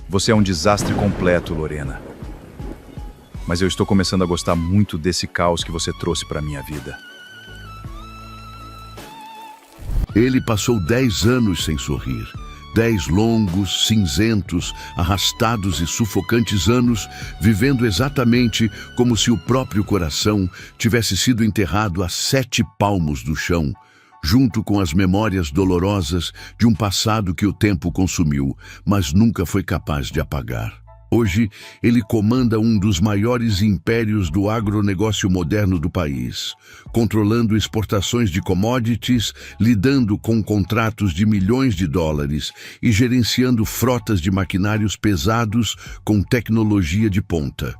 Você é um desastre completo, Lorena. Mas eu estou começando a gostar muito desse caos que você trouxe para minha vida. Ele passou 10 anos sem sorrir. 10 longos, cinzentos, arrastados e sufocantes anos, vivendo exatamente como se o próprio coração tivesse sido enterrado a 7 palmos do chão, junto com as memórias dolorosas de um passado que o tempo consumiu, mas nunca foi capaz de apagar. Hoje, ele comanda um dos maiores impérios do agronegócio moderno do país, controlando exportações de commodities, lidando com contratos de milhões de dólares e gerenciando frotas de maquinários pesados com tecnologia de ponta.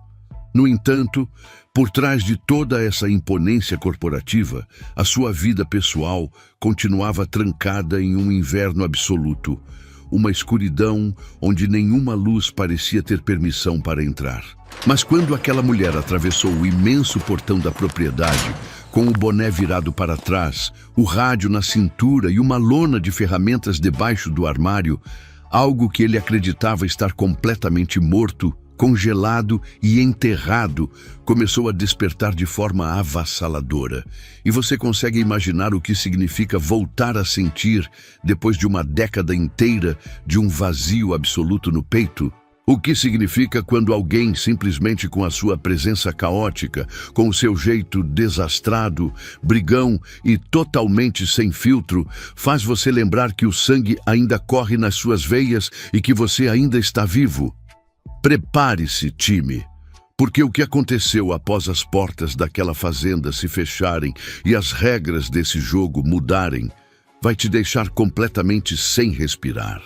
No entanto, por trás de toda essa imponência corporativa, a sua vida pessoal continuava trancada em um inverno absoluto, uma escuridão onde nenhuma luz parecia ter permissão para entrar. Mas quando aquela mulher atravessou o imenso portão da propriedade, com o boné virado para trás, o rádio na cintura e uma lona de ferramentas debaixo do armário, algo que ele acreditava estar completamente morto, congelado e enterrado, começou a despertar de forma avassaladora. E você consegue imaginar o que significa voltar a sentir, depois de uma década inteira de um vazio absoluto no peito? O que significa quando alguém, simplesmente com a sua presença caótica, com o seu jeito desastrado, brigão e totalmente sem filtro, faz você lembrar que o sangue ainda corre nas suas veias e que você ainda está vivo? Prepare-se, time, porque o que aconteceu após as portas daquela fazenda se fecharem e as regras desse jogo mudarem, vai te deixar completamente sem respirar.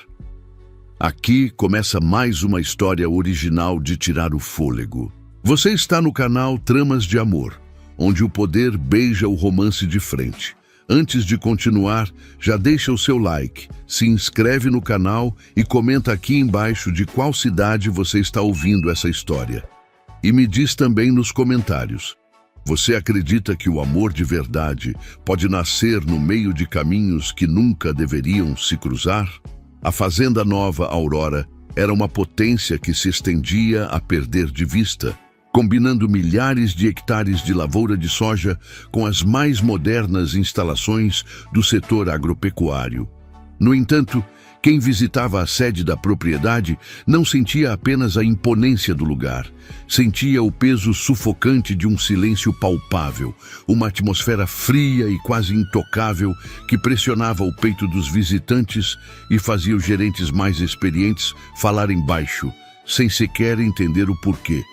Aqui começa mais uma história original de tirar o fôlego. Você está no canal Tramas de Amor, onde o poder beija o romance de frente. Antes de continuar, já deixa o seu like, se inscreve no canal e comenta aqui embaixo de qual cidade você está ouvindo essa história. E me diz também nos comentários: você acredita que o amor de verdade pode nascer no meio de caminhos que nunca deveriam se cruzar? A Fazenda Nova Aurora era uma potência que se estendia a perder de vista, combinando milhares de hectares de lavoura de soja com as mais modernas instalações do setor agropecuário. No entanto, quem visitava a sede da propriedade não sentia apenas a imponência do lugar, sentia o peso sufocante de um silêncio palpável, uma atmosfera fria e quase intocável que pressionava o peito dos visitantes e fazia os gerentes mais experientes falarem baixo, sem sequer entender o porquê.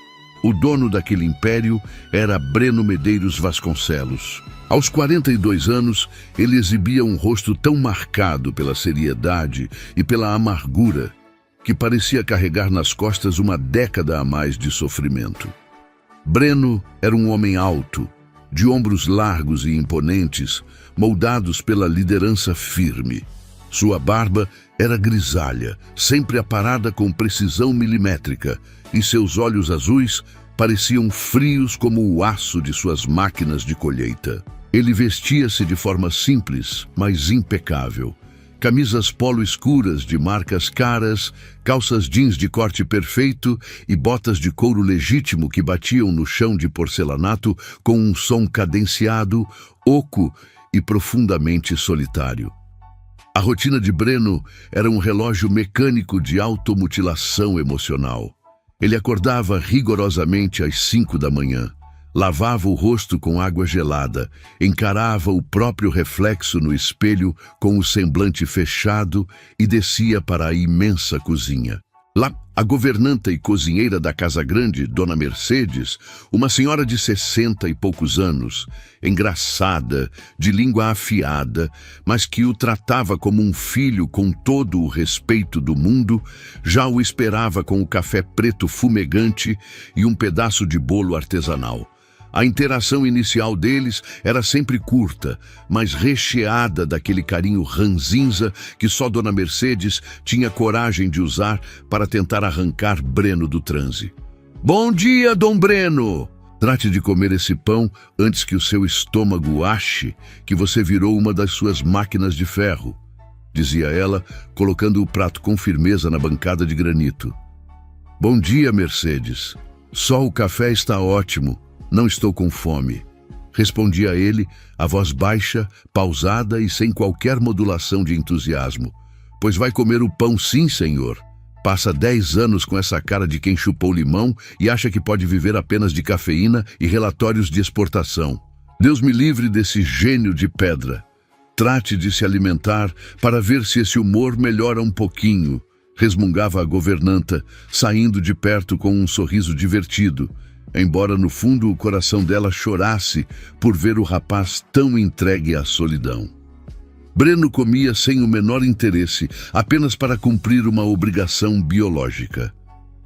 O dono daquele império era Breno Medeiros Vasconcelos. Aos 42 anos, ele exibia um rosto tão marcado pela seriedade e pela amargura que parecia carregar nas costas uma década a mais de sofrimento. Breno era um homem alto, de ombros largos e imponentes, moldados pela liderança firme. Sua barba era grisalha, sempre aparada com precisão milimétrica, e seus olhos azuis pareciam frios como o aço de suas máquinas de colheita. Ele vestia-se de forma simples, mas impecável. Camisas polo escuras de marcas caras, calças jeans de corte perfeito e botas de couro legítimo que batiam no chão de porcelanato com um som cadenciado, oco e profundamente solitário. A rotina de Breno era um relógio mecânico de automutilação emocional. Ele acordava rigorosamente às 5 da manhã, lavava o rosto com água gelada, encarava o próprio reflexo no espelho com o semblante fechado e descia para a imensa cozinha. Lá, a governanta e cozinheira da Casa Grande, Dona Mercedes, uma senhora de 60 e poucos anos, engraçada, de língua afiada, mas que o tratava como um filho com todo o respeito do mundo, já o esperava com o café preto fumegante e um pedaço de bolo artesanal. A interação inicial deles era sempre curta, mas recheada daquele carinho ranzinza que só Dona Mercedes tinha coragem de usar para tentar arrancar Breno do transe. "Bom dia, Dom Breno! Trate de comer esse pão antes que o seu estômago ache que você virou uma das suas máquinas de ferro", dizia ela, colocando o prato com firmeza na bancada de granito. Bom dia, Mercedes. Só o café está ótimo. Não estou com fome. Respondia ele, a voz baixa, pausada e sem qualquer modulação de entusiasmo. Pois vai comer o pão sim, senhor. Passa 10 anos com essa cara de quem chupou limão e acha que pode viver apenas de cafeína e relatórios de exportação. Deus me livre desse gênio de pedra. Trate de se alimentar para ver se esse humor melhora um pouquinho, resmungava a governanta, saindo de perto com um sorriso divertido, embora no fundo o coração dela chorasse por ver o rapaz tão entregue à solidão. Breno comia sem o menor interesse, apenas para cumprir uma obrigação biológica.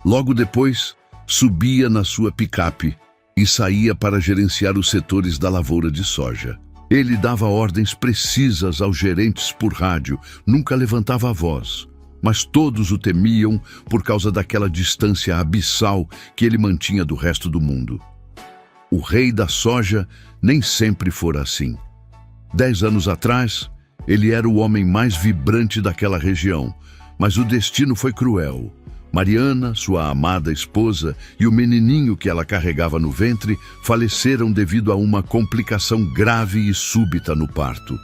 Logo depois, subia na sua picape e saía para gerenciar os setores da lavoura de soja. Ele dava ordens precisas aos gerentes por rádio, nunca levantava a voz, mas todos o temiam por causa daquela distância abissal que ele mantinha do resto do mundo. O rei da soja nem sempre fora assim. 10 anos atrás, ele era o homem mais vibrante daquela região, mas o destino foi cruel. Mariana, sua amada esposa, e o menininho que ela carregava no ventre faleceram devido a uma complicação grave e súbita no parto.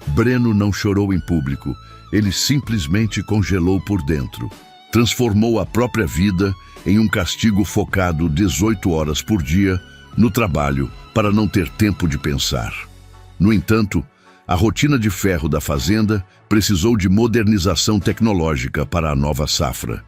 Breno não chorou em público, ele simplesmente congelou por dentro. Transformou a própria vida em um castigo focado 18 horas por dia no trabalho para não ter tempo de pensar. No entanto, a rotina de ferro da fazenda precisou de modernização tecnológica para a nova safra.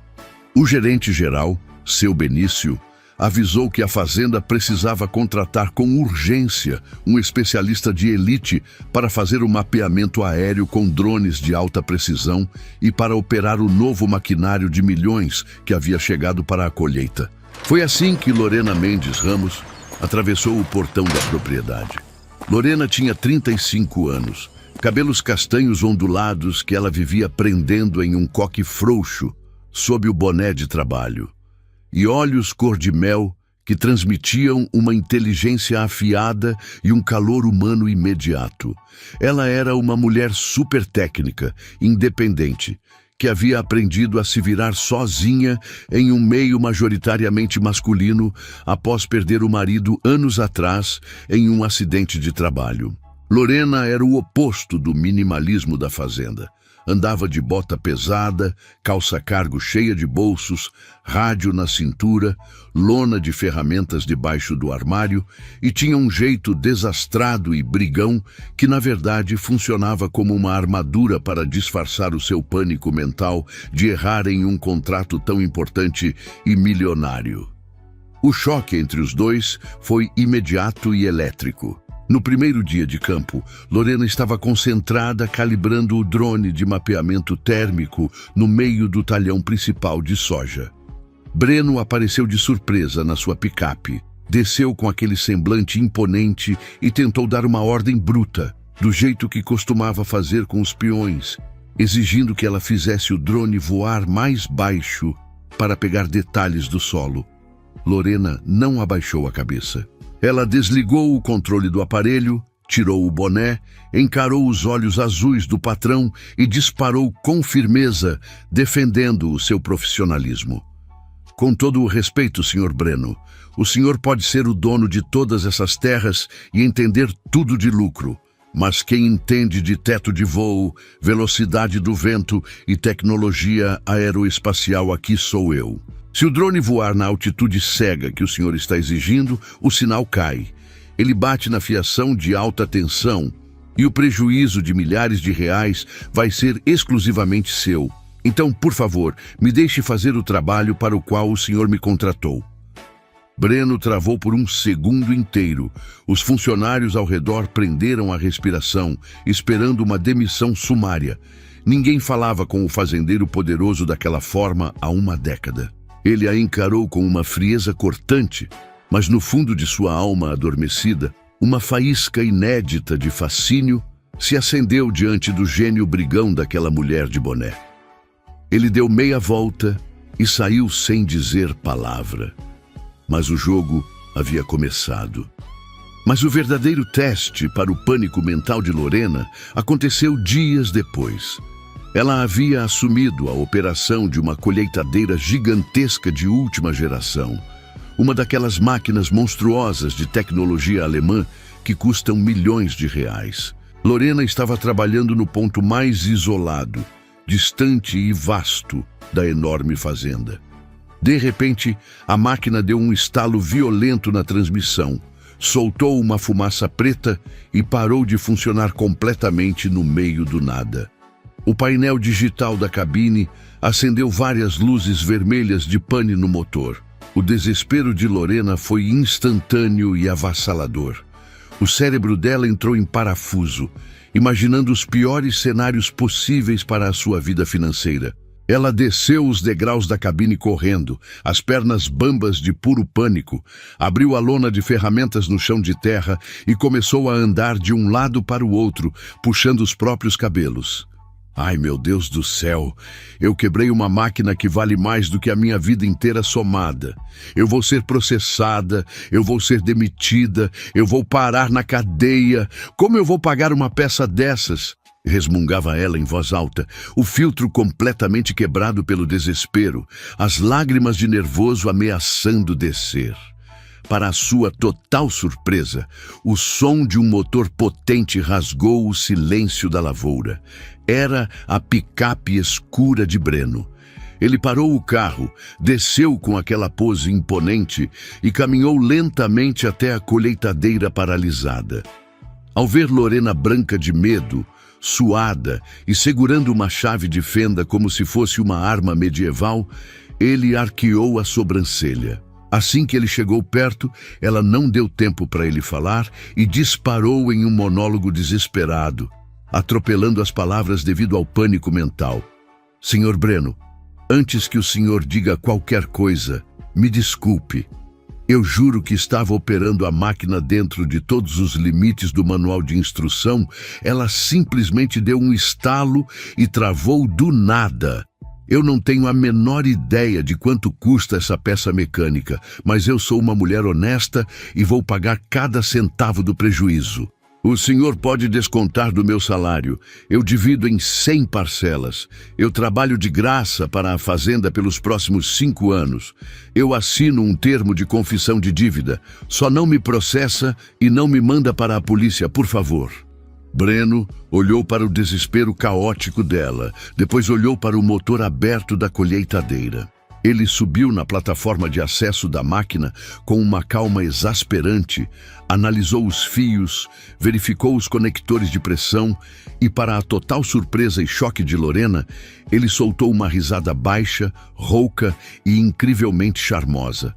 O gerente-geral, seu Benício, avisou que a fazenda precisava contratar com urgência um especialista de elite para fazer o mapeamento aéreo com drones de alta precisão e para operar o novo maquinário de milhões que havia chegado para a colheita. Foi assim que Lorena Mendes Ramos atravessou o portão da propriedade. Lorena tinha 35 anos, cabelos castanhos ondulados que ela vivia prendendo em um coque frouxo sob o boné de trabalho, e olhos cor-de-mel que transmitiam uma inteligência afiada e um calor humano imediato. Ela era uma mulher super técnica, independente, que havia aprendido a se virar sozinha em um meio majoritariamente masculino após perder o marido anos atrás em um acidente de trabalho. Lorena era o oposto do minimalismo da fazenda. Andava de bota pesada, calça cargo cheia de bolsos, rádio na cintura, lona de ferramentas debaixo do armário e tinha um jeito desastrado e brigão que, na verdade, funcionava como uma armadura para disfarçar o seu pânico mental de errar em um contrato tão importante e milionário. O choque entre os dois foi imediato e elétrico. No primeiro dia de campo, Lorena estava concentrada calibrando o drone de mapeamento térmico no meio do talhão principal de soja. Breno apareceu de surpresa na sua picape, desceu com aquele semblante imponente e tentou dar uma ordem bruta, do jeito que costumava fazer com os peões, exigindo que ela fizesse o drone voar mais baixo para pegar detalhes do solo. Lorena não abaixou a cabeça. Ela desligou o controle do aparelho, tirou o boné, encarou os olhos azuis do patrão e disparou com firmeza, defendendo o seu profissionalismo. Com todo o respeito, Sr. Breno, o senhor pode ser o dono de todas essas terras e entender tudo de lucro, mas quem entende de teto de voo, velocidade do vento e tecnologia aeroespacial aqui sou eu. Se o drone voar na altitude cega que o senhor está exigindo, o sinal cai. Ele bate na fiação de alta tensão e o prejuízo de milhares de reais vai ser exclusivamente seu. Então, por favor, me deixe fazer o trabalho para o qual o senhor me contratou. Breno travou por um segundo inteiro. Os funcionários ao redor prenderam a respiração, esperando uma demissão sumária. Ninguém falava com o fazendeiro poderoso daquela forma há uma década. Ele a encarou com uma frieza cortante, mas no fundo de sua alma adormecida, uma faísca inédita de fascínio se acendeu diante do gênio brigão daquela mulher de boné. Ele deu meia volta e saiu sem dizer palavra. Mas o jogo havia começado. Mas o verdadeiro teste para o pânico mental de Lorena aconteceu dias depois. Ela havia assumido a operação de uma colheitadeira gigantesca de última geração, uma daquelas máquinas monstruosas de tecnologia alemã que custam milhões de reais. Lorena estava trabalhando no ponto mais isolado, distante e vasto da enorme fazenda. De repente, a máquina deu um estalo violento na transmissão, soltou uma fumaça preta e parou de funcionar completamente no meio do nada. O painel digital da cabine acendeu várias luzes vermelhas de pane no motor. O desespero de Lorena foi instantâneo e avassalador. O cérebro dela entrou em parafuso, imaginando os piores cenários possíveis para a sua vida financeira. Ela desceu os degraus da cabine correndo, as pernas bambas de puro pânico, abriu a lona de ferramentas no chão de terra e começou a andar de um lado para o outro, puxando os próprios cabelos. Ai, meu Deus do céu, eu quebrei uma máquina que vale mais do que a minha vida inteira somada. Eu vou ser processada, eu vou ser demitida, eu vou parar na cadeia. Como eu vou pagar uma peça dessas? Resmungava ela em voz alta, o filtro completamente quebrado pelo desespero, as lágrimas de nervoso ameaçando descer. Para a sua total surpresa, o som de um motor potente rasgou o silêncio da lavoura. Era a picape escura de Breno. Ele parou o carro, desceu com aquela pose imponente e caminhou lentamente até a colheitadeira paralisada. Ao ver Lorena branca de medo, suada e segurando uma chave de fenda como se fosse uma arma medieval, ele arqueou a sobrancelha. Assim que ele chegou perto, ela não deu tempo para ele falar e disparou em um monólogo desesperado, atropelando as palavras devido ao pânico mental. Senhor Breno, antes que o senhor diga qualquer coisa, me desculpe. Eu juro que estava operando a máquina dentro de todos os limites do manual de instrução. Ela simplesmente deu um estalo e travou do nada. Eu não tenho a menor ideia de quanto custa essa peça mecânica, mas eu sou uma mulher honesta e vou pagar cada centavo do prejuízo. O senhor pode descontar do meu salário. Eu divido em 100 parcelas. Eu trabalho de graça para a fazenda pelos próximos 5 anos. Eu assino um termo de confissão de dívida. Só não me processa e não me manda para a polícia, por favor. Breno olhou para o desespero caótico dela, depois olhou para o motor aberto da colheitadeira. Ele subiu na plataforma de acesso da máquina com uma calma exasperante, analisou os fios, verificou os conectores de pressão e, para a total surpresa e choque de Lorena, ele soltou uma risada baixa, rouca e incrivelmente charmosa.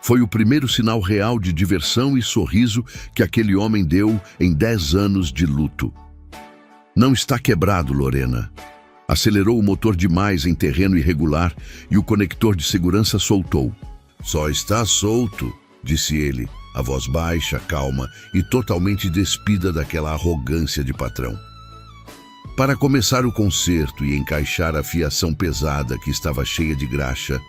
Foi o primeiro sinal real de diversão e sorriso que aquele homem deu em 10 anos de luto. Não está quebrado, Lorena. Acelerou o motor demais em terreno irregular e o conector de segurança soltou. Só está solto, disse ele, a voz baixa, calma e totalmente despida daquela arrogância de patrão. Para começar o conserto e encaixar a fiação pesada que estava cheia de graxa,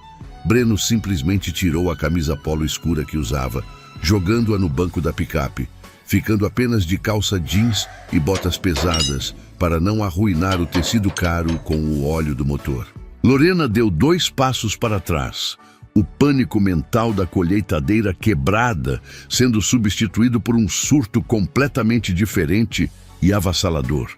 Breno simplesmente tirou a camisa polo escura que usava, jogando-a no banco da picape, ficando apenas de calça jeans e botas pesadas para não arruinar o tecido caro com o óleo do motor. Lorena deu 2 passos para trás, o pânico mental da colheitadeira quebrada sendo substituído por um surto completamente diferente e avassalador.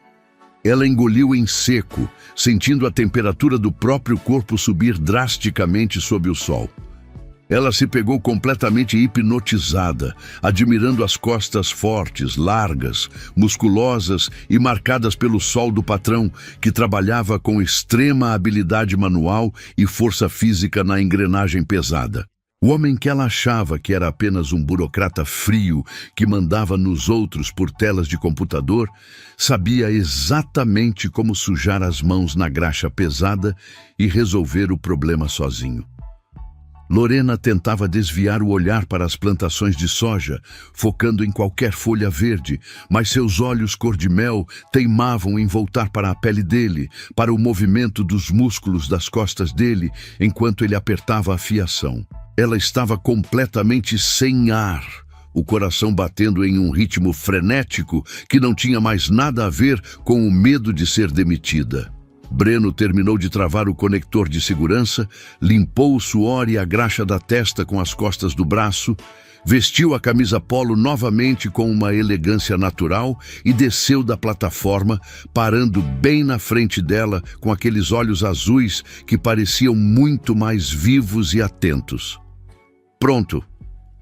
Ela engoliu em seco, sentindo a temperatura do próprio corpo subir drasticamente sob o sol. Ela se pegou completamente hipnotizada, admirando as costas fortes, largas, musculosas e marcadas pelo sol do patrão, que trabalhava com extrema habilidade manual e força física na engrenagem pesada. O homem que ela achava que era apenas um burocrata frio que mandava nos outros por telas de computador, sabia exatamente como sujar as mãos na graxa pesada e resolver o problema sozinho. Lorena tentava desviar o olhar para as plantações de soja, focando em qualquer folha verde, mas seus olhos cor-de-mel teimavam em voltar para a pele dele, para o movimento dos músculos das costas dele, enquanto ele apertava a fiação. Ela estava completamente sem ar, o coração batendo em um ritmo frenético que não tinha mais nada a ver com o medo de ser demitida. Breno terminou de travar o conector de segurança, limpou o suor e a graxa da testa com as costas do braço, vestiu a camisa polo novamente com uma elegância natural e desceu da plataforma, parando bem na frente dela com aqueles olhos azuis que pareciam muito mais vivos e atentos. Pronto,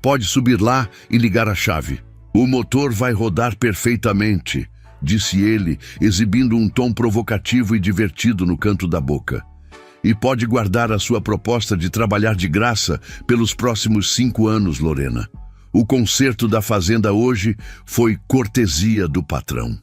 pode subir lá e ligar a chave. O motor vai rodar perfeitamente, disse ele, exibindo um tom provocativo e divertido no canto da boca. E pode guardar a sua proposta de trabalhar de graça pelos próximos 5 anos, Lorena. O conserto da fazenda hoje foi cortesia do patrão.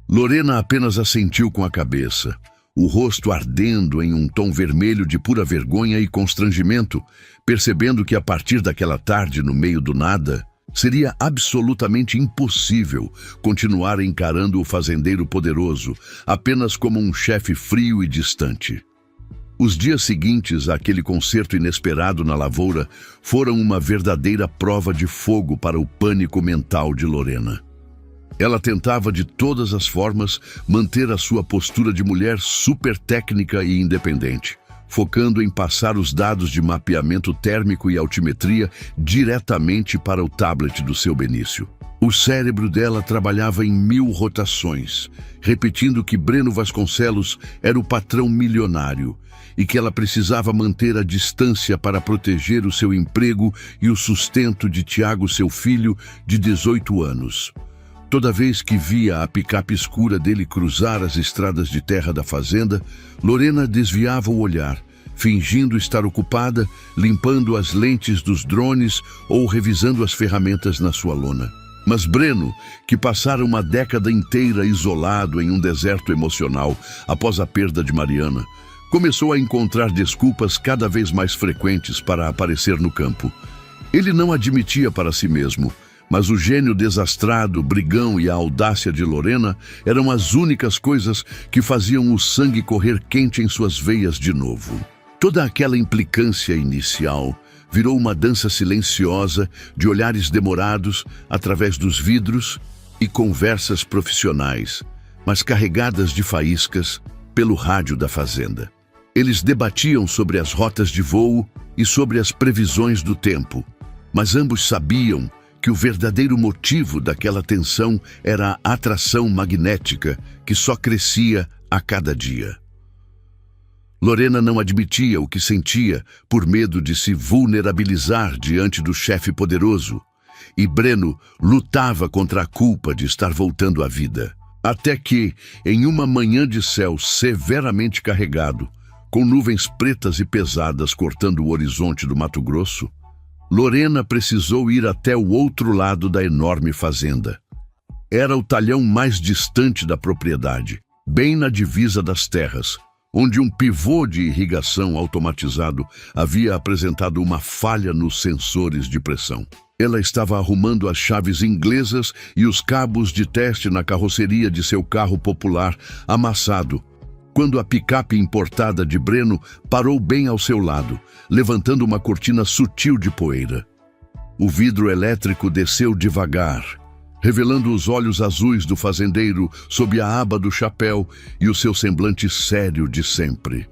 Lorena apenas assentiu com a cabeça, o rosto ardendo em um tom vermelho de pura vergonha e constrangimento, percebendo que a partir daquela tarde no meio do nada, seria absolutamente impossível continuar encarando o fazendeiro poderoso apenas como um chefe frio e distante. Os dias seguintes àquele concerto inesperado na lavoura foram uma verdadeira prova de fogo para o pânico mental de Lorena. Ela tentava de todas as formas manter a sua postura de mulher super técnica e independente, focando em passar os dados de mapeamento térmico e altimetria diretamente para o tablet do seu Benício. O cérebro dela trabalhava em 1000 rotações, repetindo que Breno Vasconcelos era o patrão milionário e que ela precisava manter a distância para proteger o seu emprego e o sustento de Tiago, seu filho, de 18 anos. Toda vez que via a picape escura dele cruzar as estradas de terra da fazenda, Lorena desviava o olhar, fingindo estar ocupada, limpando as lentes dos drones ou revisando as ferramentas na sua lona. Mas Breno, que passara uma década inteira isolado em um deserto emocional após a perda de Mariana, começou a encontrar desculpas cada vez mais frequentes para aparecer no campo. Ele não admitia para si mesmo, mas o gênio desastrado, brigão e a audácia de Lorena eram as únicas coisas que faziam o sangue correr quente em suas veias de novo. Toda aquela implicância inicial virou uma dança silenciosa de olhares demorados através dos vidros e conversas profissionais, mas carregadas de faíscas, pelo rádio da fazenda. Eles debatiam sobre as rotas de voo e sobre as previsões do tempo, mas ambos sabiam que o verdadeiro motivo daquela tensão era a atração magnética que só crescia a cada dia. Lorena não admitia o que sentia por medo de se vulnerabilizar diante do chefe poderoso, e Breno lutava contra a culpa de estar voltando à vida. Até que, em uma manhã de céu severamente carregado, com nuvens pretas e pesadas cortando o horizonte do Mato Grosso, Lorena precisou ir até o outro lado da enorme fazenda. Era o talhão mais distante da propriedade, bem na divisa das terras, onde um pivô de irrigação automatizado havia apresentado uma falha nos sensores de pressão. Ela estava arrumando as chaves inglesas e os cabos de teste na carroceria de seu carro popular amassado, quando a picape importada de Breno parou bem ao seu lado, levantando uma cortina sutil de poeira. O vidro elétrico desceu devagar, revelando os olhos azuis do fazendeiro sob a aba do chapéu e o seu semblante sério de sempre.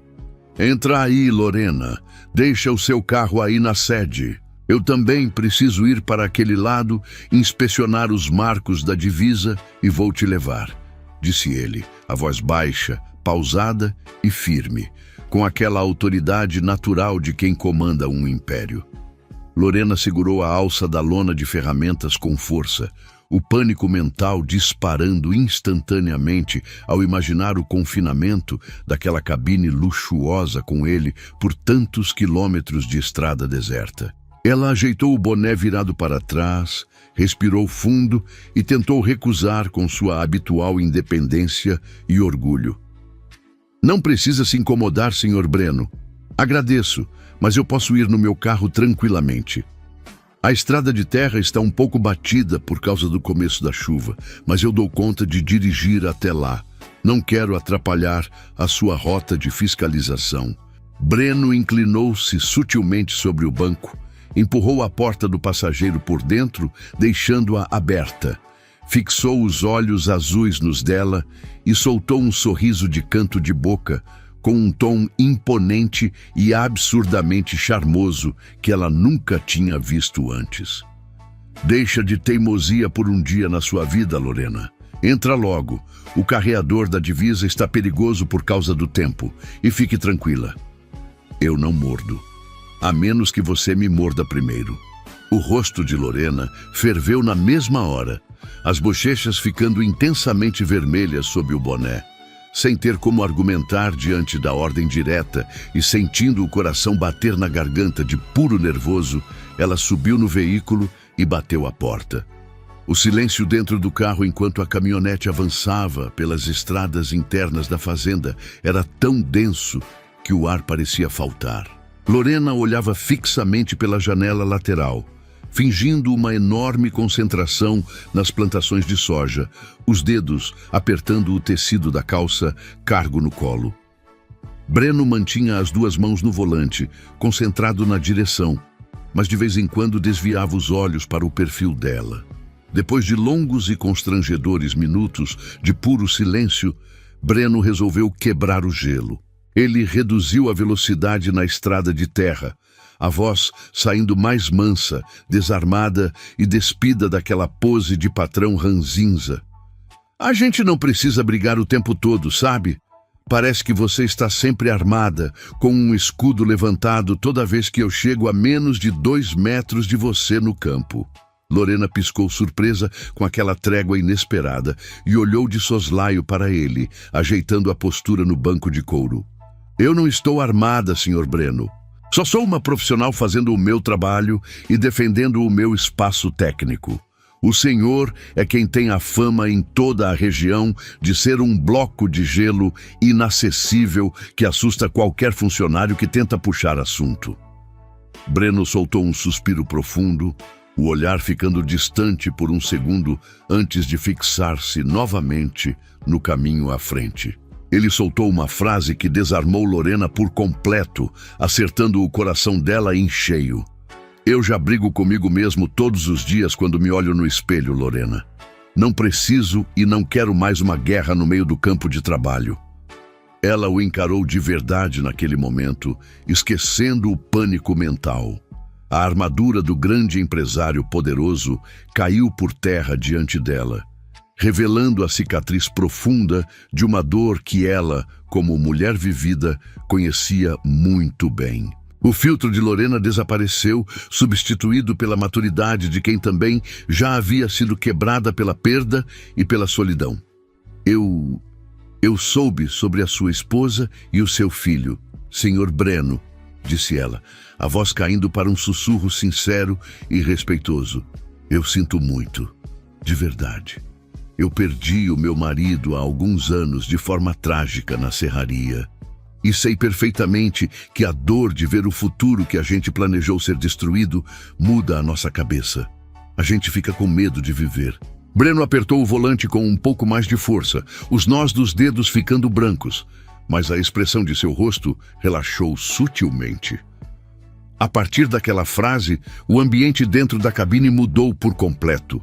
"Entra aí, Lorena. Deixa o seu carro aí na sede. Eu também preciso ir para aquele lado, inspecionar os marcos da divisa e vou te levar", disse ele, a voz baixa, pausada e firme, com aquela autoridade natural de quem comanda um império. Lorena segurou a alça da lona de ferramentas com força, o pânico mental disparando instantaneamente ao imaginar o confinamento daquela cabine luxuosa com ele por tantos quilômetros de estrada deserta. Ela ajeitou o boné virado para trás, respirou fundo e tentou recusar com sua habitual independência e orgulho. "Não precisa se incomodar, Sr. Breno. Agradeço, mas eu posso ir no meu carro tranquilamente. A estrada de terra está um pouco batida por causa do começo da chuva, mas eu dou conta de dirigir até lá. Não quero atrapalhar a sua rota de fiscalização." Breno inclinou-se sutilmente sobre o banco, empurrou a porta do passageiro por dentro, deixando-a aberta. Fixou os olhos azuis nos dela e soltou um sorriso de canto de boca, com um tom imponente e absurdamente charmoso que ela nunca tinha visto antes. Deixa de teimosia por um dia na sua vida, Lorena. Entra logo. O carreador da divisa está perigoso por causa do tempo. E fique tranquila. Eu não mordo. A menos que você me morda primeiro. O rosto de Lorena ferveu na mesma hora, as bochechas ficando intensamente vermelhas sob o boné. Sem ter como argumentar diante da ordem direta e sentindo o coração bater na garganta de puro nervoso, ela subiu no veículo e bateu a porta. O silêncio dentro do carro enquanto a caminhonete avançava pelas estradas internas da fazenda era tão denso que o ar parecia faltar. Lorena olhava fixamente pela janela lateral, fingindo uma enorme concentração nas plantações de soja, os dedos apertando o tecido da calça, cargo no colo. Breno mantinha as duas mãos no volante, concentrado na direção, mas de vez em quando desviava os olhos para o perfil dela. Depois de longos e constrangedores minutos de puro silêncio, Breno resolveu quebrar o gelo. Ele reduziu a velocidade na estrada de terra, a voz saindo mais mansa, desarmada e despida daquela pose de patrão ranzinza. A gente não precisa brigar o tempo todo, sabe? Parece que você está sempre armada, com um escudo levantado toda vez que eu chego a menos de 2 metros de você no campo. Lorena piscou surpresa com aquela trégua inesperada e olhou de soslaio para ele, ajeitando a postura no banco de couro. Eu não estou armada, Sr. Breno. Só sou uma profissional fazendo o meu trabalho e defendendo o meu espaço técnico. O senhor é quem tem a fama em toda a região de ser um bloco de gelo inacessível que assusta qualquer funcionário que tenta puxar assunto. Breno soltou um suspiro profundo, o olhar ficando distante por um segundo antes de fixar-se novamente no caminho à frente. Ele soltou uma frase que desarmou Lorena por completo, acertando o coração dela em cheio. Eu já brigo comigo mesmo todos os dias quando me olho no espelho, Lorena. Não preciso e não quero mais uma guerra no meio do campo de trabalho. Ela o encarou de verdade naquele momento, esquecendo o pânico mental. A armadura do grande empresário poderoso caiu por terra diante dela, revelando a cicatriz profunda de uma dor que ela, como mulher vivida, conhecia muito bem. O filtro de Lorena desapareceu, substituído pela maturidade de quem também já havia sido quebrada pela perda e pela solidão. Eu soube sobre a sua esposa e o seu filho, Sr. Breno, disse ela, a voz caindo para um sussurro sincero e respeitoso. Eu sinto muito, de verdade. Eu perdi o meu marido há alguns anos de forma trágica na serraria. E sei perfeitamente que a dor de ver o futuro que a gente planejou ser destruído muda a nossa cabeça. A gente fica com medo de viver. Breno apertou o volante com um pouco mais de força, os nós dos dedos ficando brancos, mas a expressão de seu rosto relaxou sutilmente. A partir daquela frase, o ambiente dentro da cabine mudou por completo.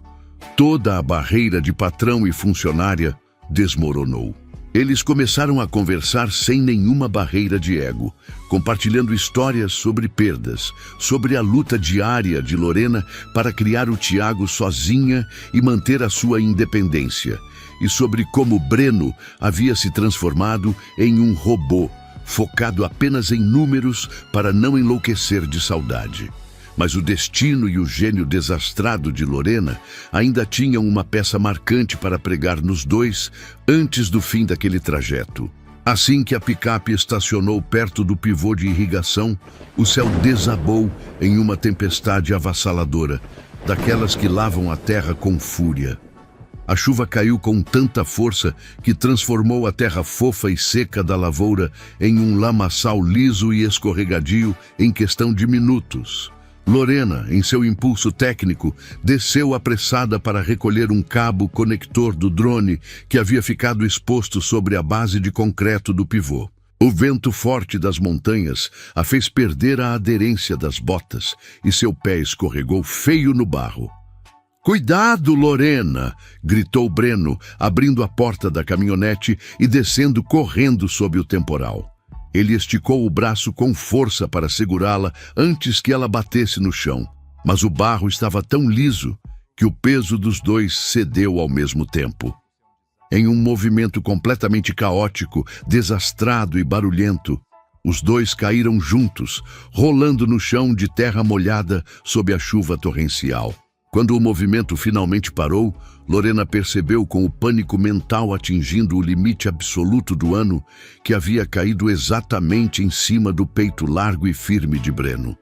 Toda a barreira de patrão e funcionária desmoronou. Eles começaram a conversar sem nenhuma barreira de ego, compartilhando histórias sobre perdas, sobre a luta diária de Lorena para criar o Tiago sozinha e manter a sua independência, e sobre como Breno havia se transformado em um robô, focado apenas em números para não enlouquecer de saudade. Mas o destino e o gênio desastrado de Lorena ainda tinham uma peça marcante para pregar nos dois antes do fim daquele trajeto. Assim que a picape estacionou perto do pivô de irrigação, o céu desabou em uma tempestade avassaladora, daquelas que lavam a terra com fúria. A chuva caiu com tanta força que transformou a terra fofa e seca da lavoura em um lamaçal liso e escorregadio em questão de minutos. Lorena, em seu impulso técnico, desceu apressada para recolher um cabo conector do drone que havia ficado exposto sobre a base de concreto do pivô. O vento forte das montanhas a fez perder a aderência das botas e seu pé escorregou feio no barro. Cuidado, Lorena! Gritou Breno, abrindo a porta da caminhonete e descendo correndo sob o temporal. Ele esticou o braço com força para segurá-la antes que ela batesse no chão, mas o barro estava tão liso que o peso dos dois cedeu ao mesmo tempo. Em um movimento completamente caótico, desastrado e barulhento, os dois caíram juntos, rolando no chão de terra molhada sob a chuva torrencial. Quando o movimento finalmente parou, Lorena percebeu com o pânico mental atingindo o limite absoluto do ano que havia caído exatamente em cima do peito largo e firme de Breno.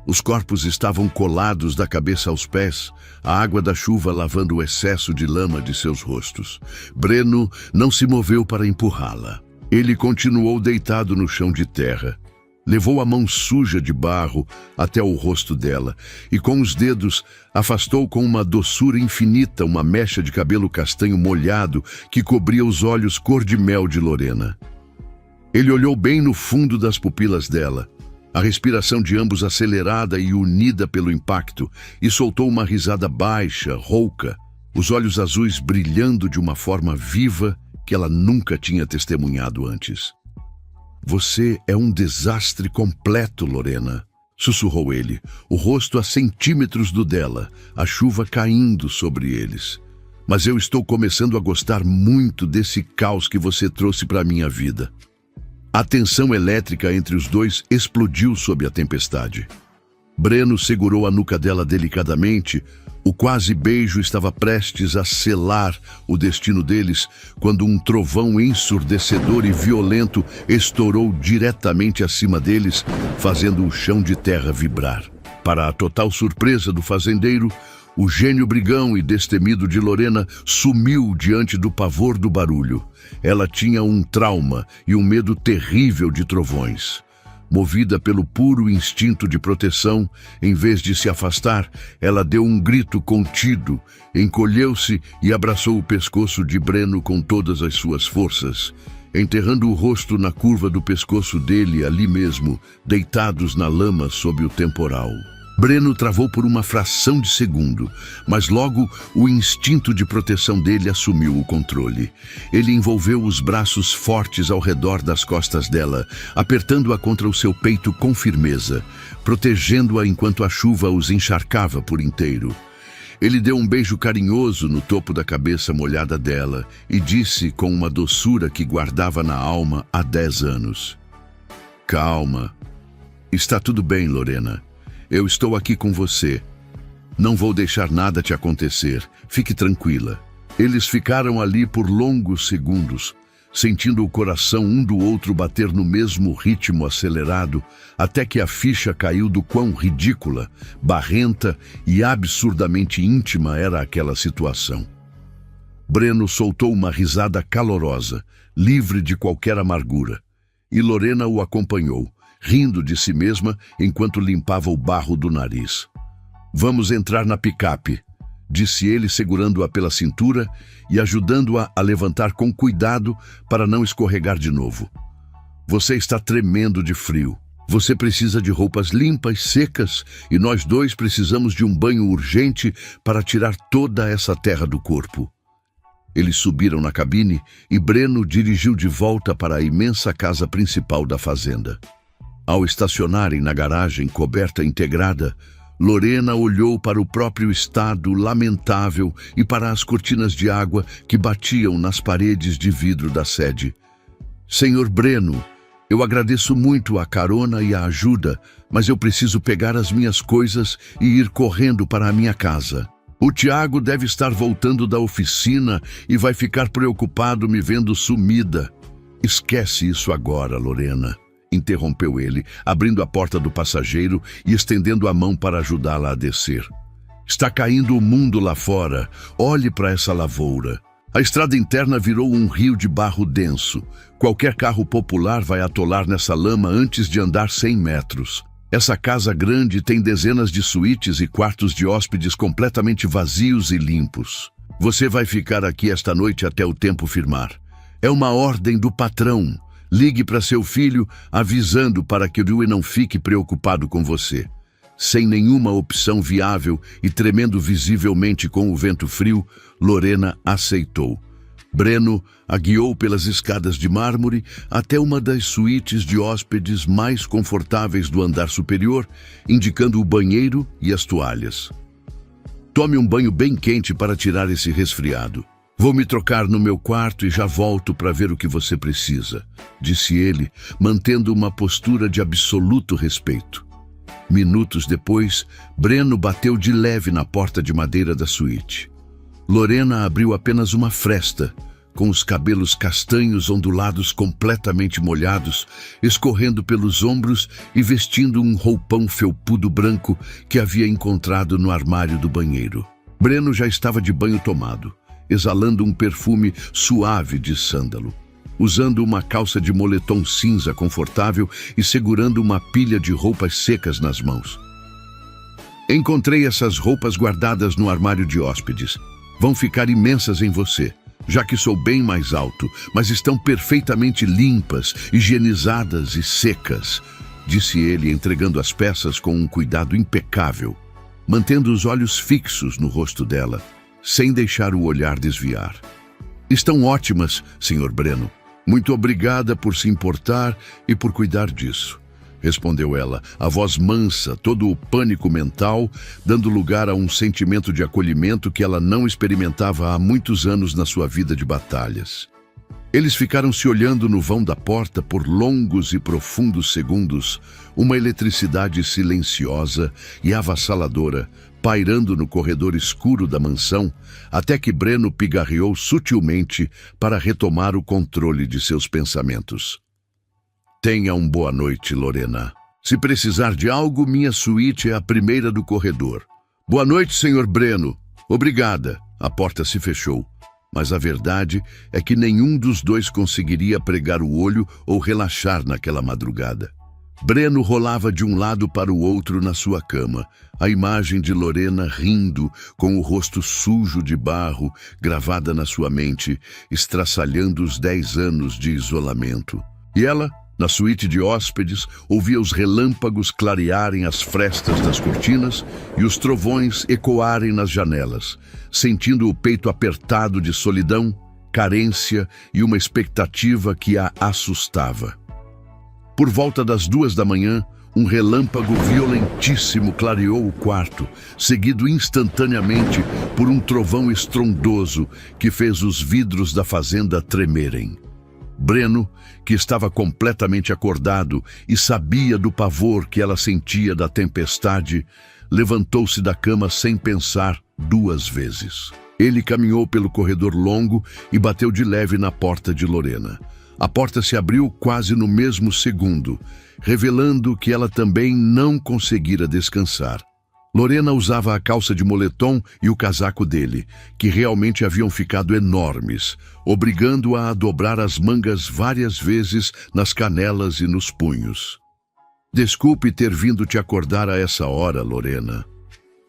Os corpos estavam colados da cabeça aos pés, a água da chuva lavando o excesso de lama de seus rostos. Breno não se moveu para empurrá-la. Ele continuou deitado no chão de terra. Levou a mão suja de barro até o rosto dela e, com os dedos, afastou com uma doçura infinita uma mecha de cabelo castanho molhado que cobria os olhos cor-de-mel de Lorena. Ele olhou bem no fundo das pupilas dela, a respiração de ambos acelerada e unida pelo impacto, e soltou uma risada baixa, rouca, os olhos azuis brilhando de uma forma viva que ela nunca tinha testemunhado antes. Você é um desastre completo, Lorena, sussurrou ele, o rosto a centímetros do dela, a chuva caindo sobre eles. Mas eu estou começando a gostar muito desse caos que você trouxe para a minha vida. A tensão elétrica entre os dois explodiu sob a tempestade. Breno segurou a nuca dela delicadamente. O quase beijo estava prestes a selar o destino deles quando um trovão ensurdecedor e violento estourou diretamente acima deles, fazendo o chão de terra vibrar. Para a total surpresa do fazendeiro, o gênio brigão e destemido de Lorena sumiu diante do pavor do barulho. Ela tinha um trauma e um medo terrível de trovões. Movida pelo puro instinto de proteção, em vez de se afastar, ela deu um grito contido, encolheu-se e abraçou o pescoço de Breno com todas as suas forças, enterrando o rosto na curva do pescoço dele ali mesmo, deitados na lama sob o temporal. Breno travou por uma fração de segundo, mas logo o instinto de proteção dele assumiu o controle. Ele envolveu os braços fortes ao redor das costas dela, apertando-a contra o seu peito com firmeza, protegendo-a enquanto a chuva os encharcava por inteiro. Ele deu um beijo carinhoso no topo da cabeça molhada dela e disse com uma doçura que guardava na alma há 10 anos. Calma. Está tudo bem, Lorena. Eu estou aqui com você. Não vou deixar nada te acontecer. Fique tranquila. Eles ficaram ali por longos segundos, sentindo o coração um do outro bater no mesmo ritmo acelerado, até que a ficha caiu do quão ridícula, barrenta e absurdamente íntima era aquela situação. Breno soltou uma risada calorosa, livre de qualquer amargura, e Lorena o acompanhou, rindo de si mesma enquanto limpava o barro do nariz. Vamos entrar na picape, disse ele segurando-a pela cintura e ajudando-a a levantar com cuidado para não escorregar de novo. Você está tremendo de frio. Você precisa de roupas limpas, secas, e nós dois precisamos de um banho urgente para tirar toda essa terra do corpo. Eles subiram na cabine e Breno dirigiu de volta para a imensa casa principal da fazenda. Ao estacionarem na garagem coberta integrada, Lorena olhou para o próprio estado lamentável e para as cortinas de água que batiam nas paredes de vidro da sede. Senhor Breno, eu agradeço muito a carona e a ajuda, mas eu preciso pegar as minhas coisas e ir correndo para a minha casa. O Tiago deve estar voltando da oficina e vai ficar preocupado me vendo sumida. Esquece isso agora, Lorena, interrompeu ele, abrindo a porta do passageiro e estendendo a mão para ajudá-la a descer. Está caindo o mundo lá fora. Olhe para essa lavoura. A estrada interna virou um rio de barro denso. Qualquer carro popular vai atolar nessa lama antes de andar 100 metros. Essa casa grande tem dezenas de suítes e quartos de hóspedes completamente vazios e limpos. Você vai ficar aqui esta noite até o tempo firmar. É uma ordem do patrão. Ligue para seu filho, avisando para que o Dewey não fique preocupado com você. Sem nenhuma opção viável e tremendo visivelmente com o vento frio, Lorena aceitou. Breno a guiou pelas escadas de mármore até uma das suítes de hóspedes mais confortáveis do andar superior, indicando o banheiro e as toalhas. Tome um banho bem quente para tirar esse resfriado. Vou me trocar no meu quarto e já volto para ver o que você precisa, disse ele, mantendo uma postura de absoluto respeito. Minutos depois, Breno bateu de leve na porta de madeira da suíte. Lorena abriu apenas uma fresta, com os cabelos castanhos ondulados completamente molhados, escorrendo pelos ombros e vestindo um roupão felpudo branco que havia encontrado no armário do banheiro. Breno já estava de banho tomado, exalando um perfume suave de sândalo, usando uma calça de moletom cinza confortável e segurando uma pilha de roupas secas nas mãos. Encontrei essas roupas guardadas no armário de hóspedes. Vão ficar imensas em você, já que sou bem mais alto, mas estão perfeitamente limpas, higienizadas e secas, disse ele, entregando as peças com um cuidado impecável, mantendo os olhos fixos no rosto dela, sem deixar o olhar desviar. Estão ótimas, Sr. Breno. Muito obrigada por se importar e por cuidar disso, respondeu ela, a voz mansa, todo o pânico mental, dando lugar a um sentimento de acolhimento que ela não experimentava há muitos anos na sua vida de batalhas. Eles ficaram se olhando no vão da porta por longos e profundos segundos, uma eletricidade silenciosa e avassaladora, pairando no corredor escuro da mansão, até que Breno pigarreou sutilmente para retomar o controle de seus pensamentos. Tenha uma boa noite, Lorena. Se precisar de algo, minha suíte é a primeira do corredor. Boa noite, Sr. Breno. Obrigada. A porta se fechou. Mas a verdade é que nenhum dos dois conseguiria pregar o olho ou relaxar naquela madrugada. Breno rolava de um lado para o outro na sua cama, a imagem de Lorena rindo, com o rosto sujo de barro, gravada na sua mente, estraçalhando os 10 anos de isolamento. E ela, na suíte de hóspedes, ouvia os relâmpagos clarearem as frestas das cortinas e os trovões ecoarem nas janelas, sentindo o peito apertado de solidão, carência e uma expectativa que a assustava. Por volta das 2 da manhã, um relâmpago violentíssimo clareou o quarto, seguido instantaneamente por um trovão estrondoso que fez os vidros da fazenda tremerem. Breno, que estava completamente acordado e sabia do pavor que ela sentia da tempestade, levantou-se da cama sem pensar 2 vezes. Ele caminhou pelo corredor longo e bateu de leve na porta de Lorena. A porta se abriu quase no mesmo segundo, revelando que ela também não conseguira descansar. Lorena usava a calça de moletom e o casaco dele, que realmente haviam ficado enormes, obrigando-a a dobrar as mangas várias vezes nas canelas e nos punhos. Desculpe ter vindo te acordar a essa hora, Lorena,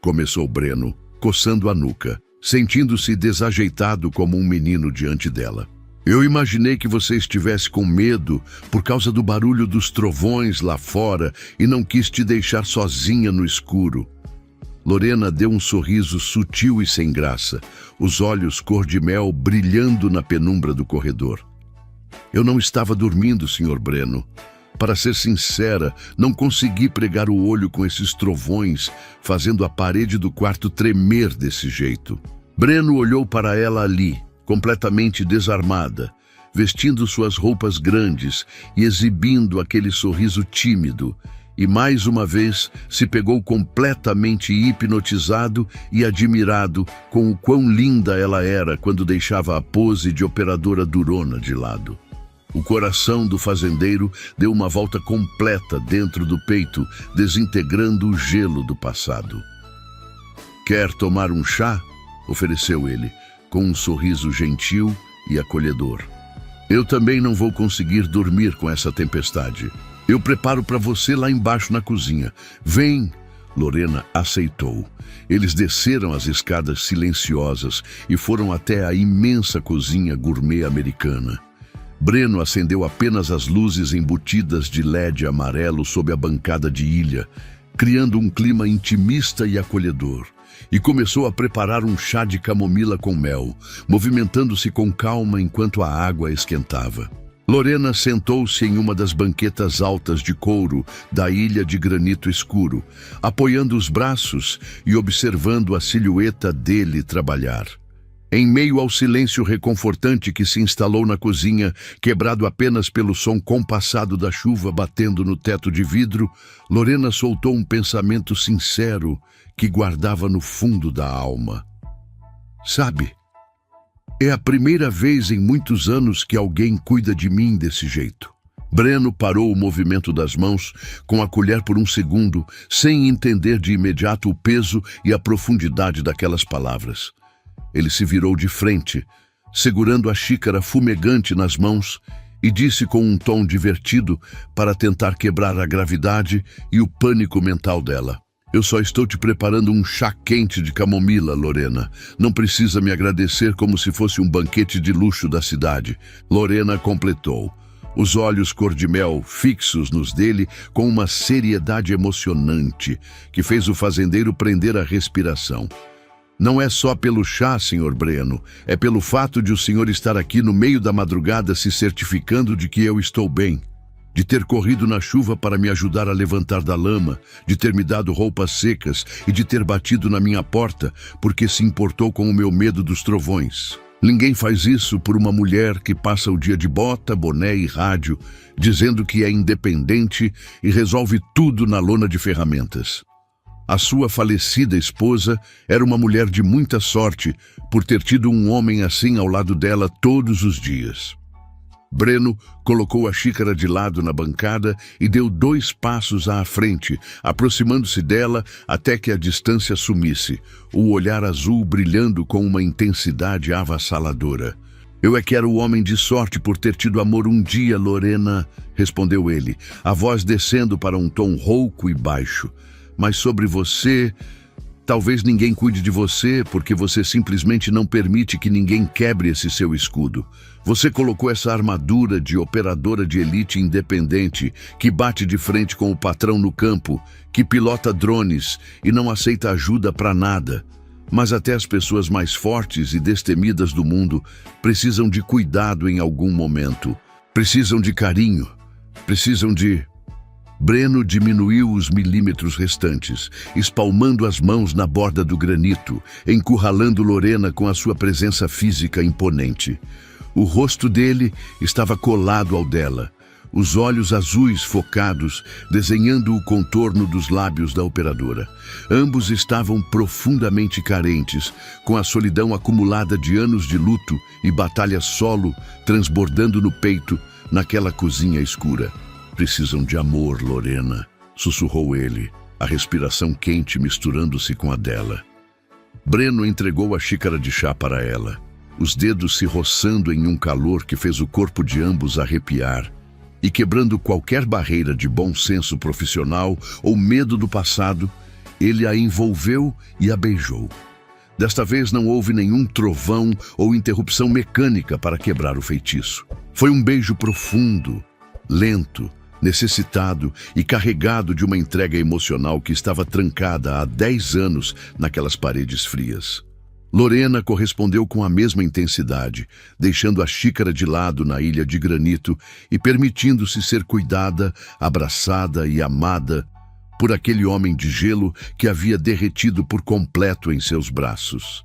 começou Breno, coçando a nuca, sentindo-se desajeitado como um menino diante dela. Eu imaginei que você estivesse com medo por causa do barulho dos trovões lá fora e não quis te deixar sozinha no escuro. Lorena deu um sorriso sutil e sem graça, os olhos cor de mel brilhando na penumbra do corredor. Eu não estava dormindo, Sr. Breno. Para ser sincera, não consegui pregar o olho com esses trovões, fazendo a parede do quarto tremer desse jeito. Breno olhou para ela ali, completamente desarmada, vestindo suas roupas grandes e exibindo aquele sorriso tímido, e mais uma vez se pegou completamente hipnotizado e admirado com o quão linda ela era quando deixava a pose de operadora durona de lado. O coração do fazendeiro deu uma volta completa dentro do peito, desintegrando o gelo do passado. "Quer tomar um chá?" ofereceu ele, com um sorriso gentil e acolhedor. "Eu também não vou conseguir dormir com essa tempestade. Eu preparo para você lá embaixo na cozinha. Vem!" Lorena aceitou. Eles desceram as escadas silenciosas e foram até a imensa cozinha gourmet americana. Breno acendeu apenas as luzes embutidas de LED amarelo sob a bancada de ilha, criando um clima intimista e acolhedor, e começou a preparar um chá de camomila com mel, movimentando-se com calma enquanto a água esquentava. Lorena sentou-se em uma das banquetas altas de couro da ilha de granito escuro, apoiando os braços e observando a silhueta dele trabalhar. Em meio ao silêncio reconfortante que se instalou na cozinha, quebrado apenas pelo som compassado da chuva batendo no teto de vidro, Lorena soltou um pensamento sincero que guardava no fundo da alma. Sabe, é a primeira vez em muitos anos que alguém cuida de mim desse jeito. Breno parou o movimento das mãos com a colher por um segundo, sem entender de imediato o peso e a profundidade daquelas palavras. Ele se virou de frente, segurando a xícara fumegante nas mãos, e disse com um tom divertido para tentar quebrar a gravidade e o pânico mental dela: "Eu só estou te preparando um chá quente de camomila, Lorena. Não precisa me agradecer como se fosse um banquete de luxo da cidade." Lorena completou, os olhos cor-de-mel fixos nos dele com uma seriedade emocionante que fez o fazendeiro prender a respiração. "Não é só pelo chá, Sr. Breno, é pelo fato de o senhor estar aqui no meio da madrugada se certificando de que eu estou bem, de ter corrido na chuva para me ajudar a levantar da lama, de ter me dado roupas secas e de ter batido na minha porta porque se importou com o meu medo dos trovões. Ninguém faz isso por uma mulher que passa o dia de bota, boné e rádio, dizendo que é independente e resolve tudo na lona de ferramentas. A sua falecida esposa era uma mulher de muita sorte por ter tido um homem assim ao lado dela todos os dias." Breno colocou a xícara de lado na bancada e deu 2 passos à frente, aproximando-se dela até que a distância sumisse, o olhar azul brilhando com uma intensidade avassaladora. "Eu é que era o homem de sorte por ter tido amor um dia, Lorena", respondeu ele, a voz descendo para um tom rouco e baixo. "Mas sobre você, talvez ninguém cuide de você porque você simplesmente não permite que ninguém quebre esse seu escudo. Você colocou essa armadura de operadora de elite independente que bate de frente com o patrão no campo, que pilota drones e não aceita ajuda para nada. Mas até as pessoas mais fortes e destemidas do mundo precisam de cuidado em algum momento. Precisam de carinho, precisam de..." Breno diminuiu os milímetros restantes, espalmando as mãos na borda do granito, encurralando Lorena com a sua presença física imponente. O rosto dele estava colado ao dela, os olhos azuis focados, desenhando o contorno dos lábios da operadora. Ambos estavam profundamente carentes, com a solidão acumulada de anos de luto e batalha solo transbordando no peito, naquela cozinha escura. "Precisam de amor, Lorena", sussurrou ele, a respiração quente misturando-se com a dela. Breno entregou a xícara de chá para ela, os dedos se roçando em um calor que fez o corpo de ambos arrepiar, e quebrando qualquer barreira de bom senso profissional ou medo do passado, ele a envolveu e a beijou. Desta vez não houve nenhum trovão ou interrupção mecânica para quebrar o feitiço. Foi um beijo profundo, lento, necessitado e carregado de uma entrega emocional que estava trancada há 10 anos naquelas paredes frias. Lorena correspondeu com a mesma intensidade, deixando a xícara de lado na ilha de granito e permitindo-se ser cuidada, abraçada e amada por aquele homem de gelo que havia derretido por completo em seus braços.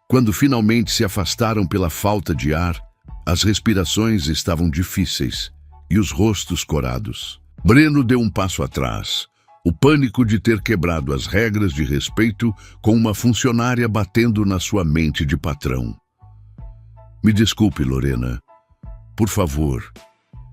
Quando finalmente se afastaram pela falta de ar, as respirações estavam difíceis e os rostos corados. Breno deu um passo atrás, o pânico de ter quebrado as regras de respeito com uma funcionária batendo na sua mente de patrão. "Me desculpe, Lorena. Por favor,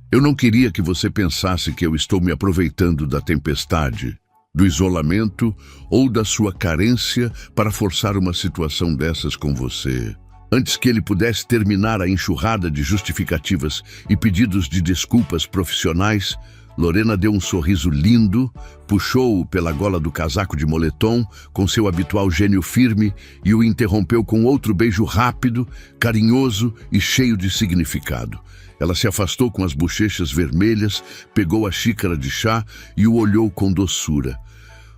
eu não queria que você pensasse que eu estou me aproveitando da tempestade, do isolamento ou da sua carência para forçar uma situação dessas com você." Antes que ele pudesse terminar a enxurrada de justificativas e pedidos de desculpas profissionais, Lorena deu um sorriso lindo, puxou-o pela gola do casaco de moletom com seu habitual gênio firme e o interrompeu com outro beijo rápido, carinhoso e cheio de significado. Ela se afastou com as bochechas vermelhas, pegou a xícara de chá e o olhou com doçura.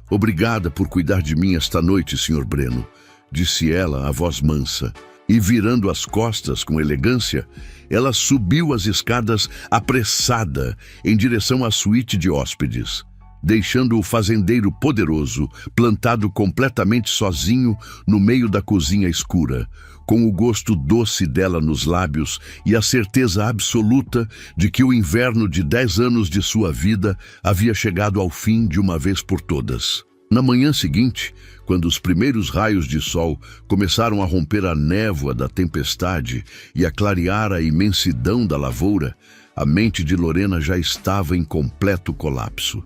Obrigada por cuidar de mim esta noite, Sr. Breno, disse ela, a voz mansa. E virando as costas com elegância, ela subiu as escadas apressada em direção à suíte de hóspedes, deixando o fazendeiro poderoso plantado completamente sozinho no meio da cozinha escura, com o gosto doce dela nos lábios e a certeza absoluta de que o inverno de 10 anos de sua vida havia chegado ao fim de uma vez por todas. Na manhã seguinte, quando os primeiros raios de sol começaram a romper a névoa da tempestade e a clarear a imensidão da lavoura, a mente de Lorena já estava em completo colapso.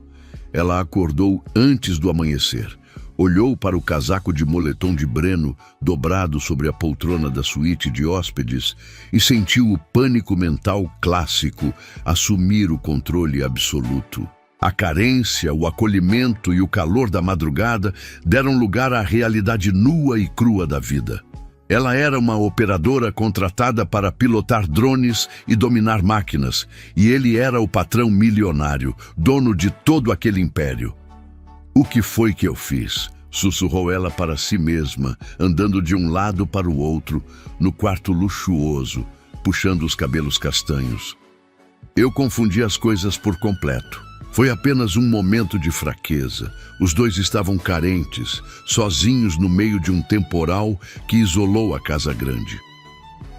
Ela acordou antes do amanhecer, olhou para o casaco de moletom de Breno dobrado sobre a poltrona da suíte de hóspedes e sentiu o pânico mental clássico assumir o controle absoluto. A carência, o acolhimento e o calor da madrugada deram lugar à realidade nua e crua da vida. Ela era uma operadora contratada para pilotar drones e dominar máquinas, e ele era o patrão milionário, dono de todo aquele império. "O que foi que eu fiz?", sussurrou ela para si mesma, andando de um lado para o outro, no quarto luxuoso, puxando os cabelos castanhos. "Eu confundi as coisas por completo. Foi apenas um momento de fraqueza. Os dois estavam carentes, sozinhos no meio de um temporal que isolou a casa grande.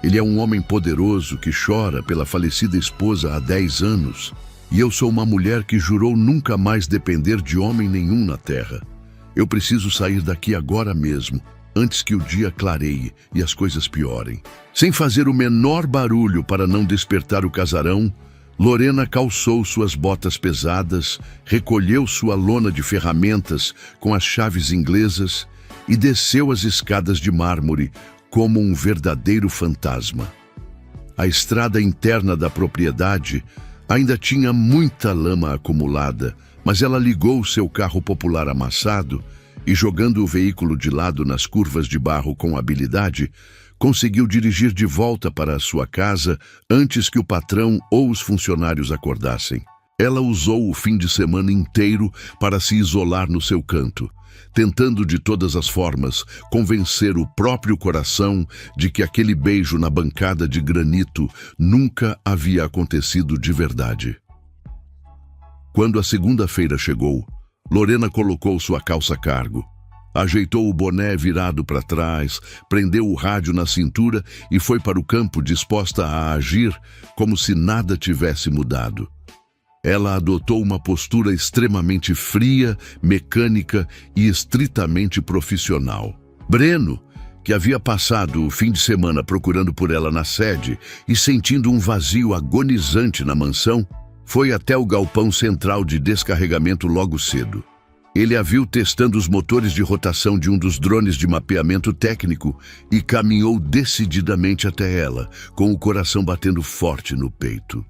Ele é um homem poderoso que chora pela falecida esposa há 10 anos, e eu sou uma mulher que jurou nunca mais depender de homem nenhum na terra. Eu preciso sair daqui agora mesmo, antes que o dia clareie e as coisas piorem." Sem fazer o menor barulho para não despertar o casarão, Lorena calçou suas botas pesadas, recolheu sua lona de ferramentas com as chaves inglesas e desceu as escadas de mármore como um verdadeiro fantasma. A estrada interna da propriedade ainda tinha muita lama acumulada, mas ela ligou seu carro popular amassado e, jogando o veículo de lado nas curvas de barro com habilidade, conseguiu dirigir de volta para a sua casa antes que o patrão ou os funcionários acordassem. Ela usou o fim de semana inteiro para se isolar no seu canto, tentando de todas as formas convencer o próprio coração de que aquele beijo na bancada de granito nunca havia acontecido de verdade. Quando a segunda-feira chegou, Lorena colocou sua calça cargo, ajeitou o boné virado para trás, prendeu o rádio na cintura e foi para o campo disposta a agir como se nada tivesse mudado. Ela adotou uma postura extremamente fria, mecânica e estritamente profissional. Breno, que havia passado o fim de semana procurando por ela na sede e sentindo um vazio agonizante na mansão, foi até o galpão central de descarregamento logo cedo. Ele a viu testando os motores de rotação de um dos drones de mapeamento técnico e caminhou decididamente até ela, com o coração batendo forte no peito.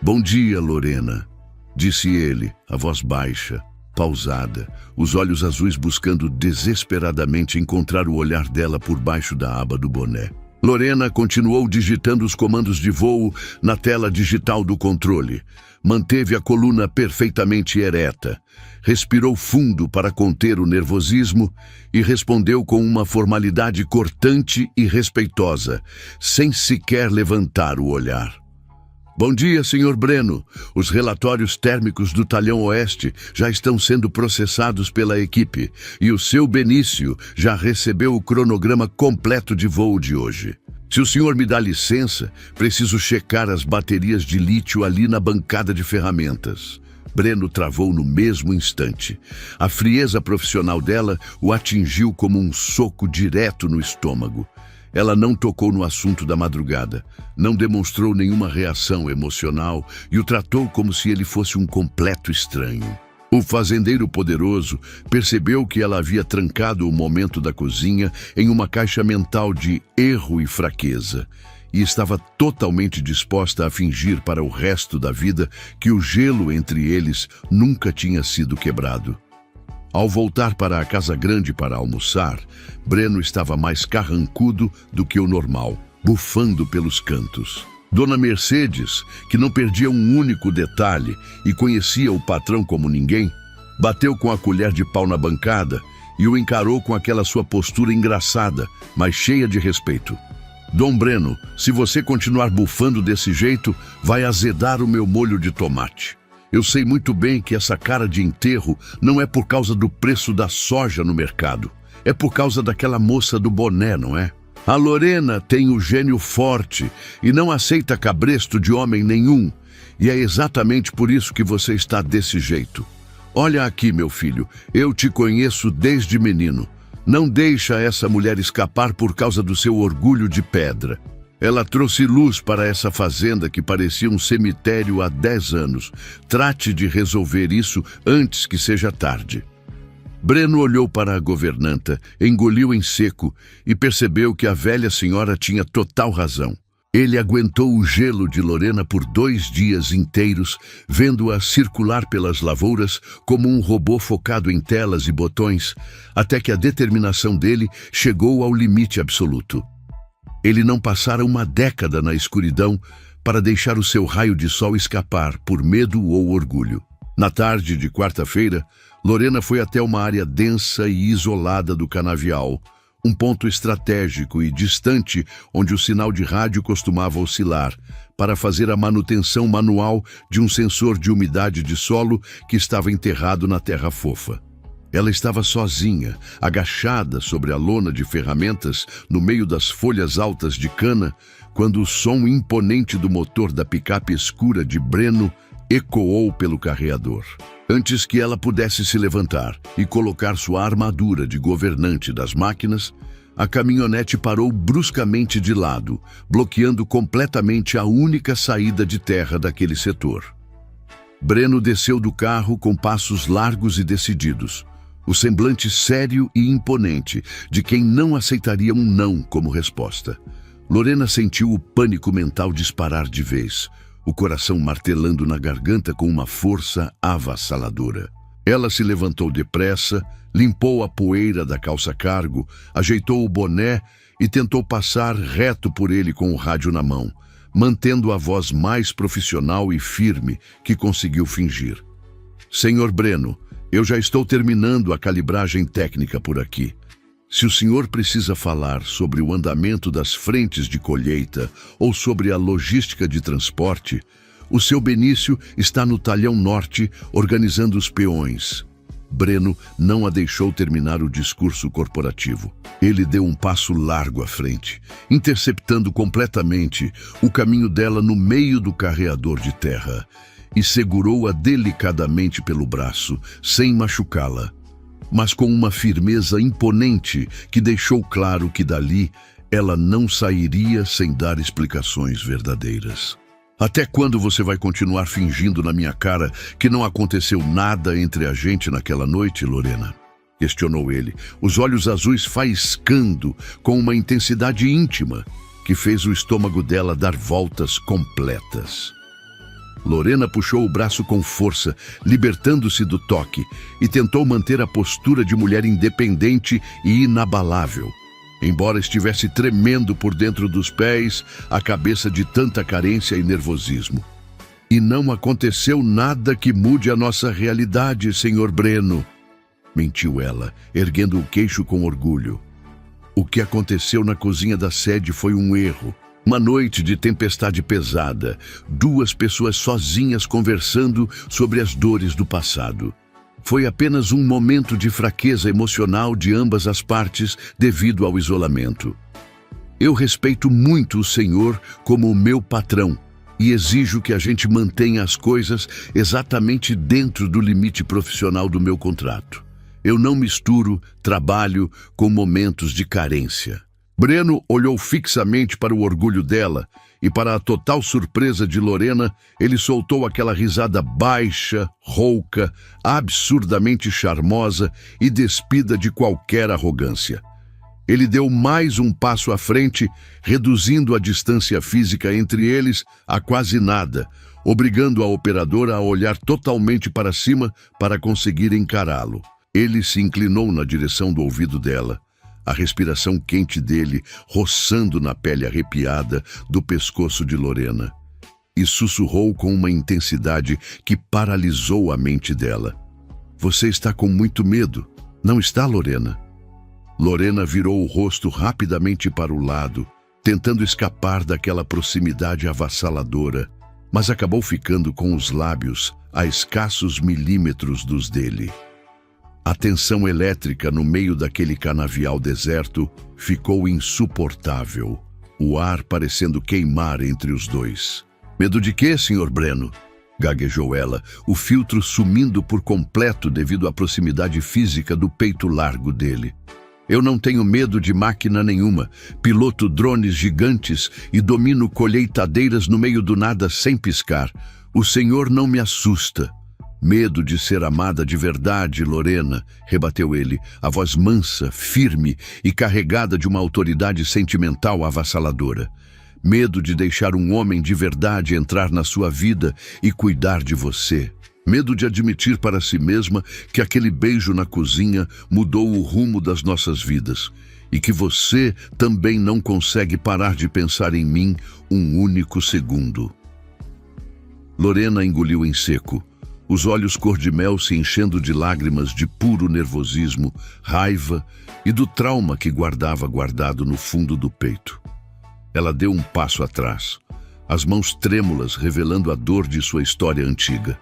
"Bom dia, Lorena", disse ele, a voz baixa, pausada, os olhos azuis buscando desesperadamente encontrar o olhar dela por baixo da aba do boné. Lorena continuou digitando os comandos de voo na tela digital do controle. Manteve a coluna perfeitamente ereta, respirou fundo para conter o nervosismo e respondeu com uma formalidade cortante e respeitosa, sem sequer levantar o olhar. "Bom dia, Sr. Breno. Os relatórios térmicos do Talhão Oeste já estão sendo processados pela equipe e o seu Benício já recebeu o cronograma completo de voo de hoje. Se o senhor me dá licença, preciso checar as baterias de lítio ali na bancada de ferramentas." Breno travou no mesmo instante. A frieza profissional dela o atingiu como um soco direto no estômago. Ela não tocou no assunto da madrugada, não demonstrou nenhuma reação emocional e o tratou como se ele fosse um completo estranho. O fazendeiro poderoso percebeu que ela havia trancado o momento da cozinha em uma caixa mental de erro e fraqueza, e estava totalmente disposta a fingir para o resto da vida que o gelo entre eles nunca tinha sido quebrado. Ao voltar para a casa grande para almoçar, Breno estava mais carrancudo do que o normal, bufando pelos cantos. Dona Mercedes, que não perdia um único detalhe e conhecia o patrão como ninguém, bateu com a colher de pau na bancada e o encarou com aquela sua postura engraçada, mas cheia de respeito. Dom Breno, se você continuar bufando desse jeito, vai azedar o meu molho de tomate. Eu sei muito bem que essa cara de enterro não é por causa do preço da soja no mercado. É por causa daquela moça do boné, não é? A Lorena tem o gênio forte e não aceita cabresto de homem nenhum. E é exatamente por isso que você está desse jeito. Olha aqui, meu filho, eu te conheço desde menino. Não deixa essa mulher escapar por causa do seu orgulho de pedra. Ela trouxe luz para essa fazenda que parecia um cemitério há 10 anos. Trate de resolver isso antes que seja tarde. Breno olhou para a governanta, engoliu em seco e percebeu que a velha senhora tinha total razão. Ele aguentou o gelo de Lorena por 2 dias inteiros, vendo-a circular pelas lavouras como um robô focado em telas e botões, até que a determinação dele chegou ao limite absoluto. Ele não passara uma década na escuridão para deixar o seu raio de sol escapar por medo ou orgulho. Na tarde de quarta-feira, Lorena foi até uma área densa e isolada do canavial, um ponto estratégico e distante onde o sinal de rádio costumava oscilar, para fazer a manutenção manual de um sensor de umidade de solo que estava enterrado na terra fofa. Ela estava sozinha, agachada sobre a lona de ferramentas no meio das folhas altas de cana, quando o som imponente do motor da picape escura de Breno ecoou pelo carreador. Antes que ela pudesse se levantar e colocar sua armadura de governante das máquinas, a caminhonete parou bruscamente de lado, bloqueando completamente a única saída de terra daquele setor. Breno desceu do carro com passos largos e decididos, o semblante sério e imponente de quem não aceitaria um não como resposta. Lorena sentiu o pânico mental disparar de vez, o coração martelando na garganta com uma força avassaladora. Ela se levantou depressa, limpou a poeira da calça cargo, ajeitou o boné e tentou passar reto por ele com o rádio na mão, mantendo a voz mais profissional e firme que conseguiu fingir. Senhor Breno, eu já estou terminando a calibragem técnica por aqui. Se o senhor precisa falar sobre o andamento das frentes de colheita ou sobre a logística de transporte, o seu Benício está no talhão norte organizando os peões. Breno não a deixou terminar o discurso corporativo. Ele deu um passo largo à frente, interceptando completamente o caminho dela no meio do carreador de terra, e segurou-a delicadamente pelo braço, sem machucá-la, mas com uma firmeza imponente que deixou claro que dali ela não sairia sem dar explicações verdadeiras. Até quando você vai continuar fingindo na minha cara que não aconteceu nada entre a gente naquela noite, Lorena? Questionou ele, os olhos azuis faiscando com uma intensidade íntima que fez o estômago dela dar voltas completas. Lorena puxou o braço com força, libertando-se do toque, e tentou manter a postura de mulher independente e inabalável. Embora estivesse tremendo por dentro dos pés, a cabeça de tanta carência e nervosismo. E não aconteceu nada que mude a nossa realidade, senhor Breno, mentiu ela, erguendo o queixo com orgulho. O que aconteceu na cozinha da sede foi um erro. Uma noite de tempestade pesada, 2 pessoas sozinhas conversando sobre as dores do passado. Foi apenas um momento de fraqueza emocional de ambas as partes devido ao isolamento. Eu respeito muito o senhor como o meu patrão e exijo que a gente mantenha as coisas exatamente dentro do limite profissional do meu contrato. Eu não misturo trabalho com momentos de carência. Breno olhou fixamente para o orgulho dela e, para a total surpresa de Lorena, ele soltou aquela risada baixa, rouca, absurdamente charmosa e despida de qualquer arrogância. Ele deu mais um passo à frente, reduzindo a distância física entre eles a quase nada, obrigando a operadora a olhar totalmente para cima para conseguir encará-lo. Ele se inclinou na direção do ouvido dela, a respiração quente dele roçando na pele arrepiada do pescoço de Lorena, e sussurrou com uma intensidade que paralisou a mente dela. Você está com muito medo, não está, Lorena? Lorena virou o rosto rapidamente para o lado, tentando escapar daquela proximidade avassaladora, mas acabou ficando com os lábios a escassos milímetros dos dele. A tensão elétrica no meio daquele canavial deserto ficou insuportável, o ar parecendo queimar entre os dois. Medo de quê, Sr. Breno? Gaguejou ela, o filtro sumindo por completo devido à proximidade física do peito largo dele. Eu não tenho medo de máquina nenhuma, piloto drones gigantes e domino colheitadeiras no meio do nada sem piscar. O senhor não me assusta. Medo de ser amada de verdade, Lorena, rebateu ele, a voz mansa, firme e carregada de uma autoridade sentimental avassaladora. Medo de deixar um homem de verdade entrar na sua vida e cuidar de você. Medo de admitir para si mesma que aquele beijo na cozinha mudou o rumo das nossas vidas e que você também não consegue parar de pensar em mim um único segundo. Lorena engoliu em seco, os olhos cor-de-mel se enchendo de lágrimas de puro nervosismo, raiva e do trauma que guardava guardado no fundo do peito. Ela deu um passo atrás, as mãos trêmulas revelando a dor de sua história antiga.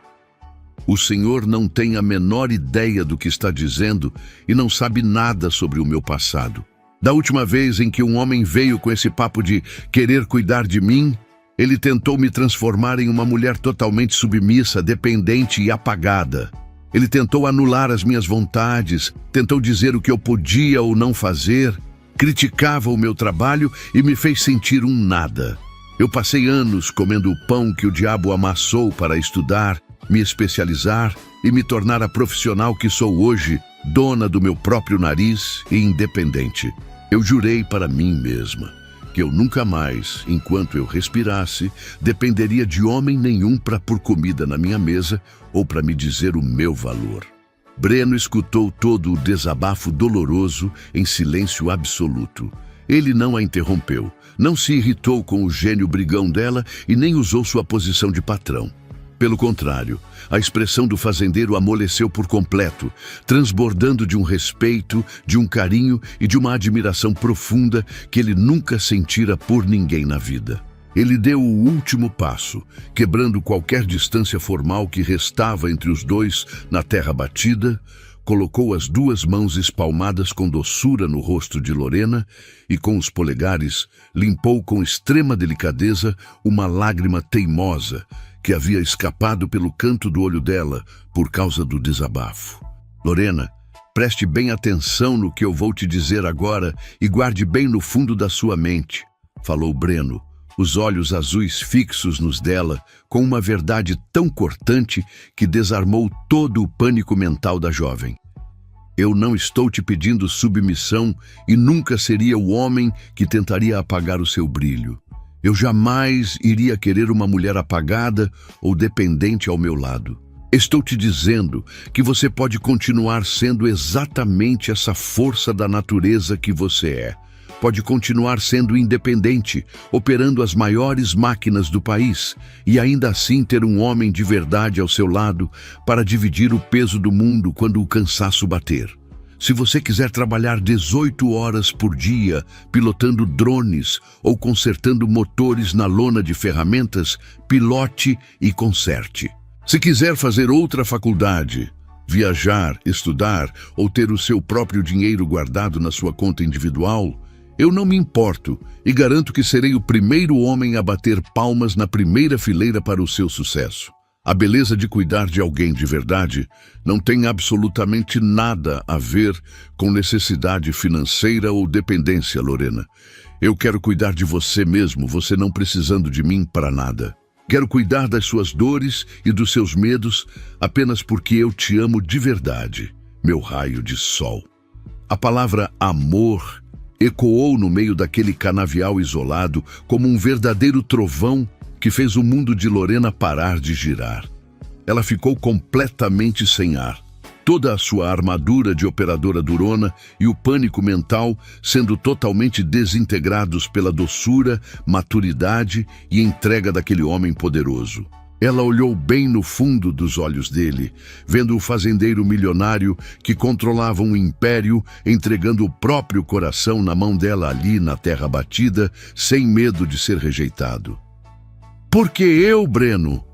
O senhor não tem a menor ideia do que está dizendo e não sabe nada sobre o meu passado. Da última vez em que um homem veio com esse papo de querer cuidar de mim, ele tentou me transformar em uma mulher totalmente submissa, dependente e apagada. Ele tentou anular as minhas vontades, tentou dizer o que eu podia ou não fazer, criticava o meu trabalho e me fez sentir um nada. Eu passei anos comendo o pão que o diabo amassou para estudar, me especializar e me tornar a profissional que sou hoje, dona do meu próprio nariz e independente. Eu jurei para mim mesma que eu nunca mais, enquanto eu respirasse, dependeria de homem nenhum para pôr comida na minha mesa ou para me dizer o meu valor. Breno escutou todo o desabafo doloroso em silêncio absoluto. Ele não a interrompeu, não se irritou com o gênio brigão dela e nem usou sua posição de patrão. Pelo contrário, a expressão do fazendeiro amoleceu por completo, transbordando de um respeito, de um carinho e de uma admiração profunda que ele nunca sentira por ninguém na vida. Ele deu o último passo, quebrando qualquer distância formal que restava entre os dois na terra batida, colocou as duas mãos espalmadas com doçura no rosto de Lorena e, com os polegares, limpou com extrema delicadeza uma lágrima teimosa que havia escapado pelo canto do olho dela por causa do desabafo. Lorena, preste bem atenção no que eu vou te dizer agora e guarde bem no fundo da sua mente, falou Breno, os olhos azuis fixos nos dela, com uma verdade tão cortante que desarmou todo o pânico mental da jovem. Eu não estou te pedindo submissão e nunca seria o homem que tentaria apagar o seu brilho. Eu jamais iria querer uma mulher apagada ou dependente ao meu lado. Estou te dizendo que você pode continuar sendo exatamente essa força da natureza que você é. Pode continuar sendo independente, operando as maiores máquinas do país e ainda assim ter um homem de verdade ao seu lado para dividir o peso do mundo quando o cansaço bater. Se você quiser trabalhar 18 horas por dia pilotando drones ou consertando motores na lona de ferramentas, pilote e conserte. Se quiser fazer outra faculdade, viajar, estudar ou ter o seu próprio dinheiro guardado na sua conta individual, eu não me importo e garanto que serei o primeiro homem a bater palmas na primeira fileira para o seu sucesso. A beleza de cuidar de alguém de verdade não tem absolutamente nada a ver com necessidade financeira ou dependência, Lorena. Eu quero cuidar de você mesmo, você não precisando de mim para nada. Quero cuidar das suas dores e dos seus medos apenas porque eu te amo de verdade, meu raio de sol. A palavra amor ecoou no meio daquele canavial isolado como um verdadeiro trovão que fez o mundo de Lorena parar de girar. Ela ficou completamente sem ar, toda a sua armadura de operadora durona e o pânico mental sendo totalmente desintegrados pela doçura, maturidade e entrega daquele homem poderoso. Ela olhou bem no fundo dos olhos dele, vendo o fazendeiro milionário que controlava um império, entregando o próprio coração na mão dela ali na terra batida, sem medo de ser rejeitado. "Por que eu, Breno?"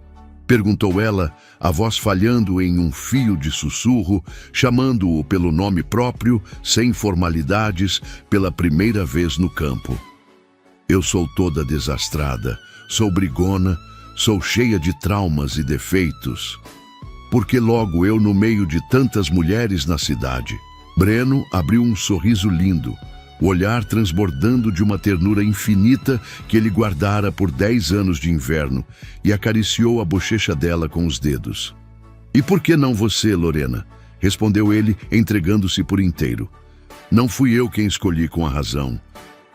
perguntou ela, a voz falhando em um fio de sussurro, chamando-o pelo nome próprio, sem formalidades, pela primeira vez no campo. "Eu sou toda desastrada, sou brigona, sou cheia de traumas e defeitos. Porque logo eu no meio de tantas mulheres na cidade?" Breno abriu um sorriso lindo, o olhar transbordando de uma ternura infinita que ele guardara por 10 anos de inverno, e acariciou a bochecha dela com os dedos. "E por que não você, Lorena?" respondeu ele, entregando-se por inteiro. "Não fui eu quem escolhi com a razão.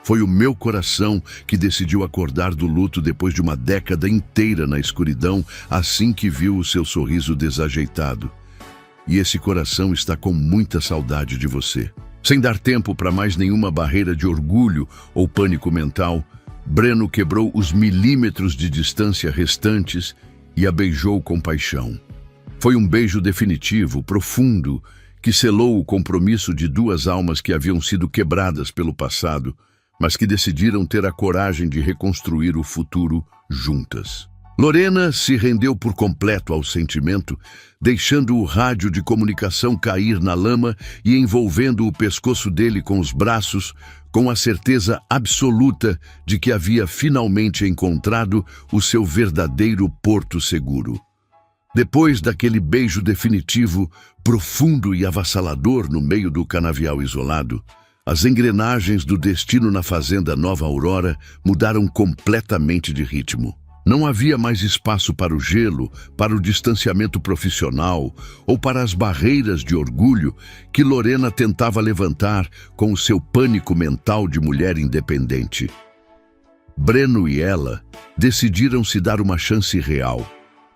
Foi o meu coração que decidiu acordar do luto depois de uma década inteira na escuridão, assim que viu o seu sorriso desajeitado. E esse coração está com muita saudade de você." Sem dar tempo para mais nenhuma barreira de orgulho ou pânico mental, Breno quebrou os milímetros de distância restantes e a beijou com paixão. Foi um beijo definitivo, profundo, que selou o compromisso de duas almas que haviam sido quebradas pelo passado, mas que decidiram ter a coragem de reconstruir o futuro juntas. Lorena se rendeu por completo ao sentimento, deixando o rádio de comunicação cair na lama e envolvendo o pescoço dele com os braços, com a certeza absoluta de que havia finalmente encontrado o seu verdadeiro porto seguro. Depois daquele beijo definitivo, profundo e avassalador no meio do canavial isolado, as engrenagens do destino na fazenda Nova Aurora mudaram completamente de ritmo. Não havia mais espaço para o gelo, para o distanciamento profissional ou para as barreiras de orgulho que Lorena tentava levantar com o seu pânico mental de mulher independente. Breno e ela decidiram se dar uma chance real,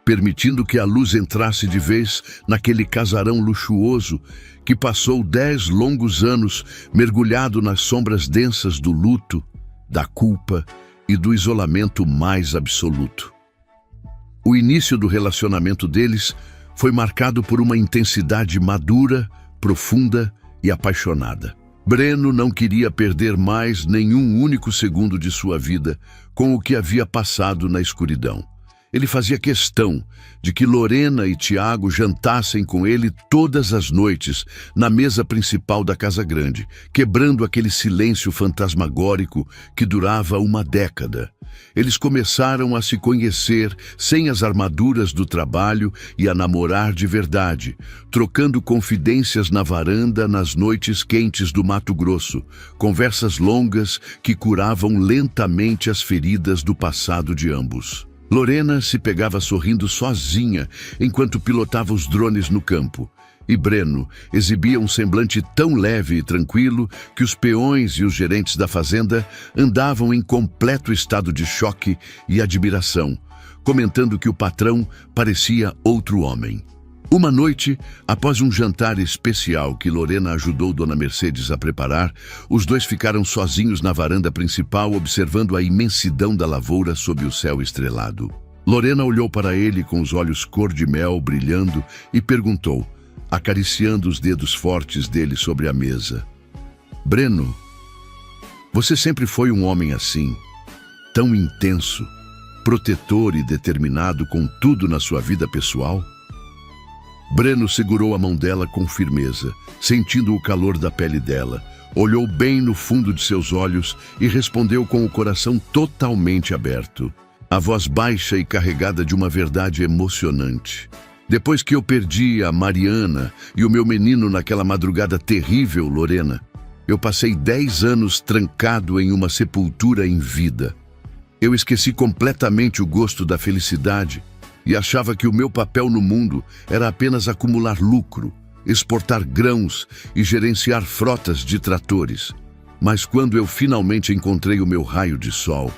permitindo que a luz entrasse de vez naquele casarão luxuoso que passou 10 longos anos mergulhado nas sombras densas do luto, da culpa e do isolamento mais absoluto. O início do relacionamento deles foi marcado por uma intensidade madura, profunda e apaixonada. Breno não queria perder mais nenhum único segundo de sua vida com o que havia passado na escuridão. Ele fazia questão de que Lorena e Tiago jantassem com ele todas as noites na mesa principal da Casa Grande, quebrando aquele silêncio fantasmagórico que durava uma década. Eles começaram a se conhecer sem as armaduras do trabalho e a namorar de verdade, trocando confidências na varanda nas noites quentes do Mato Grosso, conversas longas que curavam lentamente as feridas do passado de ambos. Lorena se pegava sorrindo sozinha enquanto pilotava os drones no campo, e Breno exibia um semblante tão leve e tranquilo que os peões e os gerentes da fazenda andavam em completo estado de choque e admiração, comentando que o patrão parecia outro homem. Uma noite, após um jantar especial que Lorena ajudou Dona Mercedes a preparar, os dois ficaram sozinhos na varanda principal observando a imensidão da lavoura sob o céu estrelado. Lorena olhou para ele com os olhos cor-de-mel brilhando e perguntou, acariciando os dedos fortes dele sobre a mesa: "Breno, você sempre foi um homem assim, tão intenso, protetor e determinado com tudo na sua vida pessoal?" Breno segurou a mão dela com firmeza, sentindo o calor da pele dela, olhou bem no fundo de seus olhos e respondeu com o coração totalmente aberto, a voz baixa e carregada de uma verdade emocionante: "Depois que eu perdi a Mariana e o meu menino naquela madrugada terrível, Lorena, eu passei 10 anos trancado em uma sepultura em vida. Eu esqueci completamente o gosto da felicidade e achava que o meu papel no mundo era apenas acumular lucro, exportar grãos e gerenciar frotas de tratores. Mas quando eu finalmente encontrei o meu raio de sol..."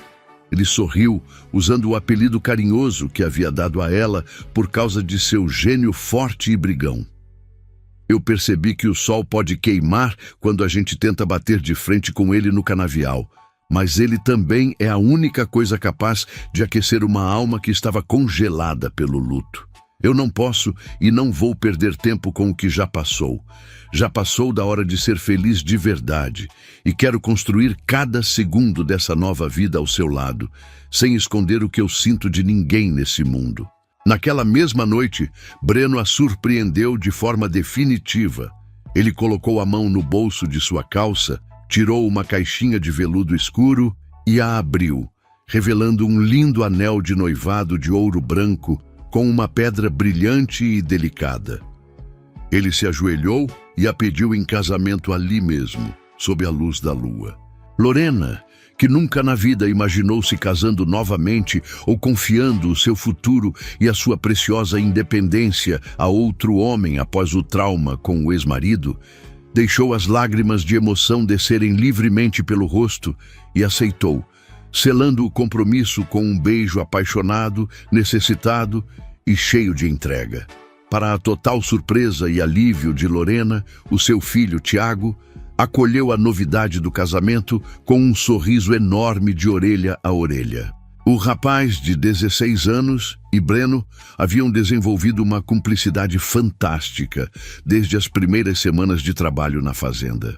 Ele sorriu, usando o apelido carinhoso que havia dado a ela por causa de seu gênio forte e brigão. "Eu percebi que o sol pode queimar quando a gente tenta bater de frente com ele no canavial, mas ele também é a única coisa capaz de aquecer uma alma que estava congelada pelo luto. Eu não posso e não vou perder tempo com o que já passou. Já passou da hora de ser feliz de verdade e quero construir cada segundo dessa nova vida ao seu lado, sem esconder o que eu sinto de ninguém nesse mundo. Naquela mesma noite, Breno a surpreendeu de forma definitiva. Ele colocou a mão no bolso de sua calça, tirou uma caixinha de veludo escuro e a abriu, revelando um lindo anel de noivado de ouro branco com uma pedra brilhante e delicada. Ele se ajoelhou e a pediu em casamento ali mesmo, sob a luz da lua. Lorena, que nunca na vida imaginou se casando novamente ou confiando o seu futuro e a sua preciosa independência a outro homem após o trauma com o ex-marido, deixou as lágrimas de emoção descerem livremente pelo rosto e aceitou, selando o compromisso com um beijo apaixonado, necessitado e cheio de entrega. Para a total surpresa e alívio de Lorena, o seu filho, Tiago, acolheu a novidade do casamento com um sorriso enorme de orelha a orelha. O rapaz, de 16 anos, e Breno haviam desenvolvido uma cumplicidade fantástica desde as primeiras semanas de trabalho na fazenda.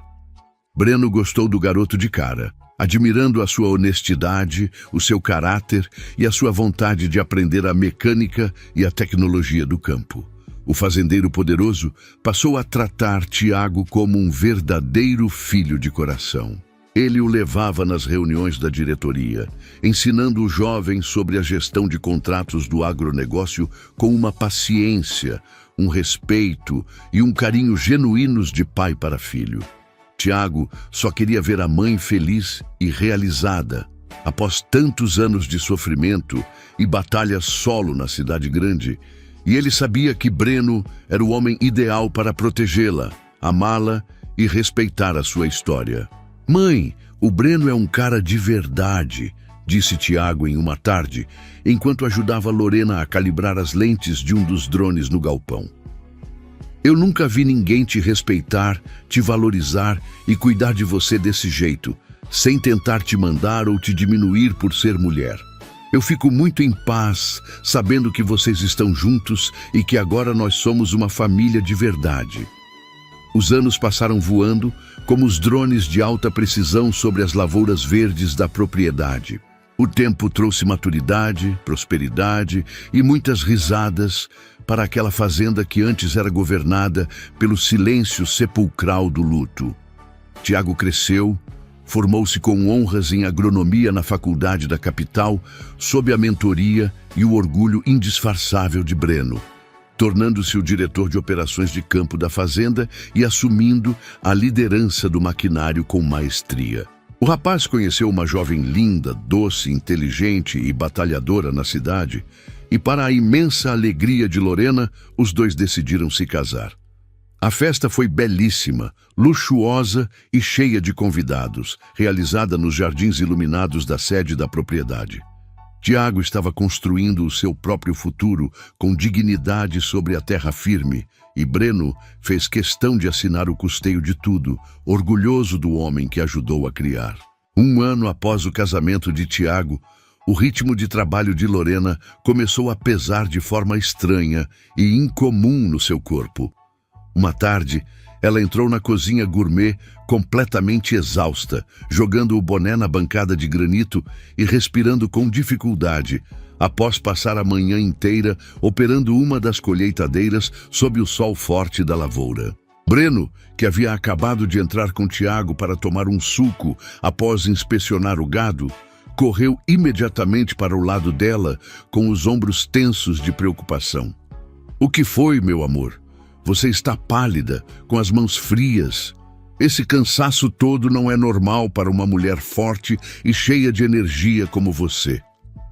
Breno gostou do garoto de cara, admirando a sua honestidade, o seu caráter e a sua vontade de aprender a mecânica e a tecnologia do campo. O fazendeiro poderoso passou a tratar Tiago como um verdadeiro filho de coração. Ele o levava nas reuniões da diretoria, ensinando o jovem sobre a gestão de contratos do agronegócio com uma paciência, um respeito e um carinho genuínos de pai para filho. Tiago só queria ver a mãe feliz e realizada. Após tantos anos de sofrimento e batalha solo na cidade grande, e ele sabia que Breno era o homem ideal para protegê-la, amá-la e respeitar a sua história. "Mãe, o Breno é um cara de verdade", disse Tiago em uma tarde, enquanto ajudava Lorena a calibrar as lentes de um dos drones no galpão. "Eu nunca vi ninguém te respeitar, te valorizar e cuidar de você desse jeito, sem tentar te mandar ou te diminuir por ser mulher. Eu fico muito em paz, sabendo que vocês estão juntos e que agora nós somos uma família de verdade." Os anos passaram voando, como os drones de alta precisão sobre as lavouras verdes da propriedade. O tempo trouxe maturidade, prosperidade e muitas risadas para aquela fazenda que antes era governada pelo silêncio sepulcral do luto. Tiago cresceu, formou-se com honras em agronomia na faculdade da capital, sob a mentoria e o orgulho indisfarçável de Breno, tornando-se o diretor de operações de campo da fazenda e assumindo a liderança do maquinário com maestria. O rapaz conheceu uma jovem linda, doce, inteligente e batalhadora na cidade, e para a imensa alegria de Lorena, os dois decidiram se casar. A festa foi belíssima, luxuosa e cheia de convidados, realizada nos jardins iluminados da sede da propriedade. Tiago estava construindo o seu próprio futuro com dignidade sobre a terra firme, e Breno fez questão de assinar o custeio de tudo, orgulhoso do homem que ajudou a criar. Um ano após o casamento de Tiago, o ritmo de trabalho de Lorena começou a pesar de forma estranha e incomum no seu corpo. Uma tarde, ela entrou na cozinha gourmet completamente exausta, jogando o boné na bancada de granito e respirando com dificuldade, após passar a manhã inteira operando uma das colheitadeiras sob o sol forte da lavoura. Breno, que havia acabado de entrar com Tiago para tomar um suco após inspecionar o gado, correu imediatamente para o lado dela com os ombros tensos de preocupação. "O que foi, meu amor? Você está pálida, com as mãos frias. Esse cansaço todo não é normal para uma mulher forte e cheia de energia como você",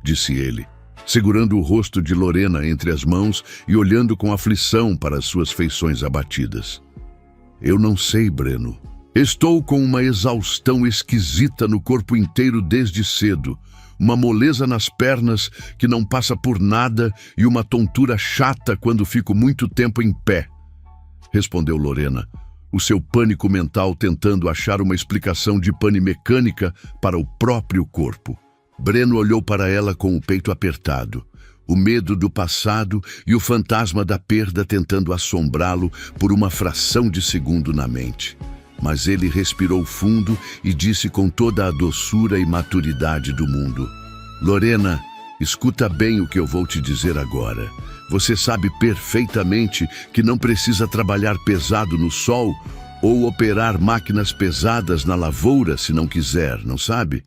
disse ele, segurando o rosto de Lorena entre as mãos e olhando com aflição para as suas feições abatidas. "Eu não sei, Breno. Estou com uma exaustão esquisita no corpo inteiro desde cedo, uma moleza nas pernas que não passa por nada e uma tontura chata quando fico muito tempo em pé", respondeu Lorena, o seu pânico mental tentando achar uma explicação de pane mecânica para o próprio corpo. Breno olhou para ela com o peito apertado, o medo do passado e o fantasma da perda tentando assombrá-lo por uma fração de segundo na mente. Mas ele respirou fundo e disse com toda a doçura e maturidade do mundo: Lorena, escuta bem o que eu vou te dizer agora. Você sabe perfeitamente que não precisa trabalhar pesado no sol ou operar máquinas pesadas na lavoura se não quiser, não sabe?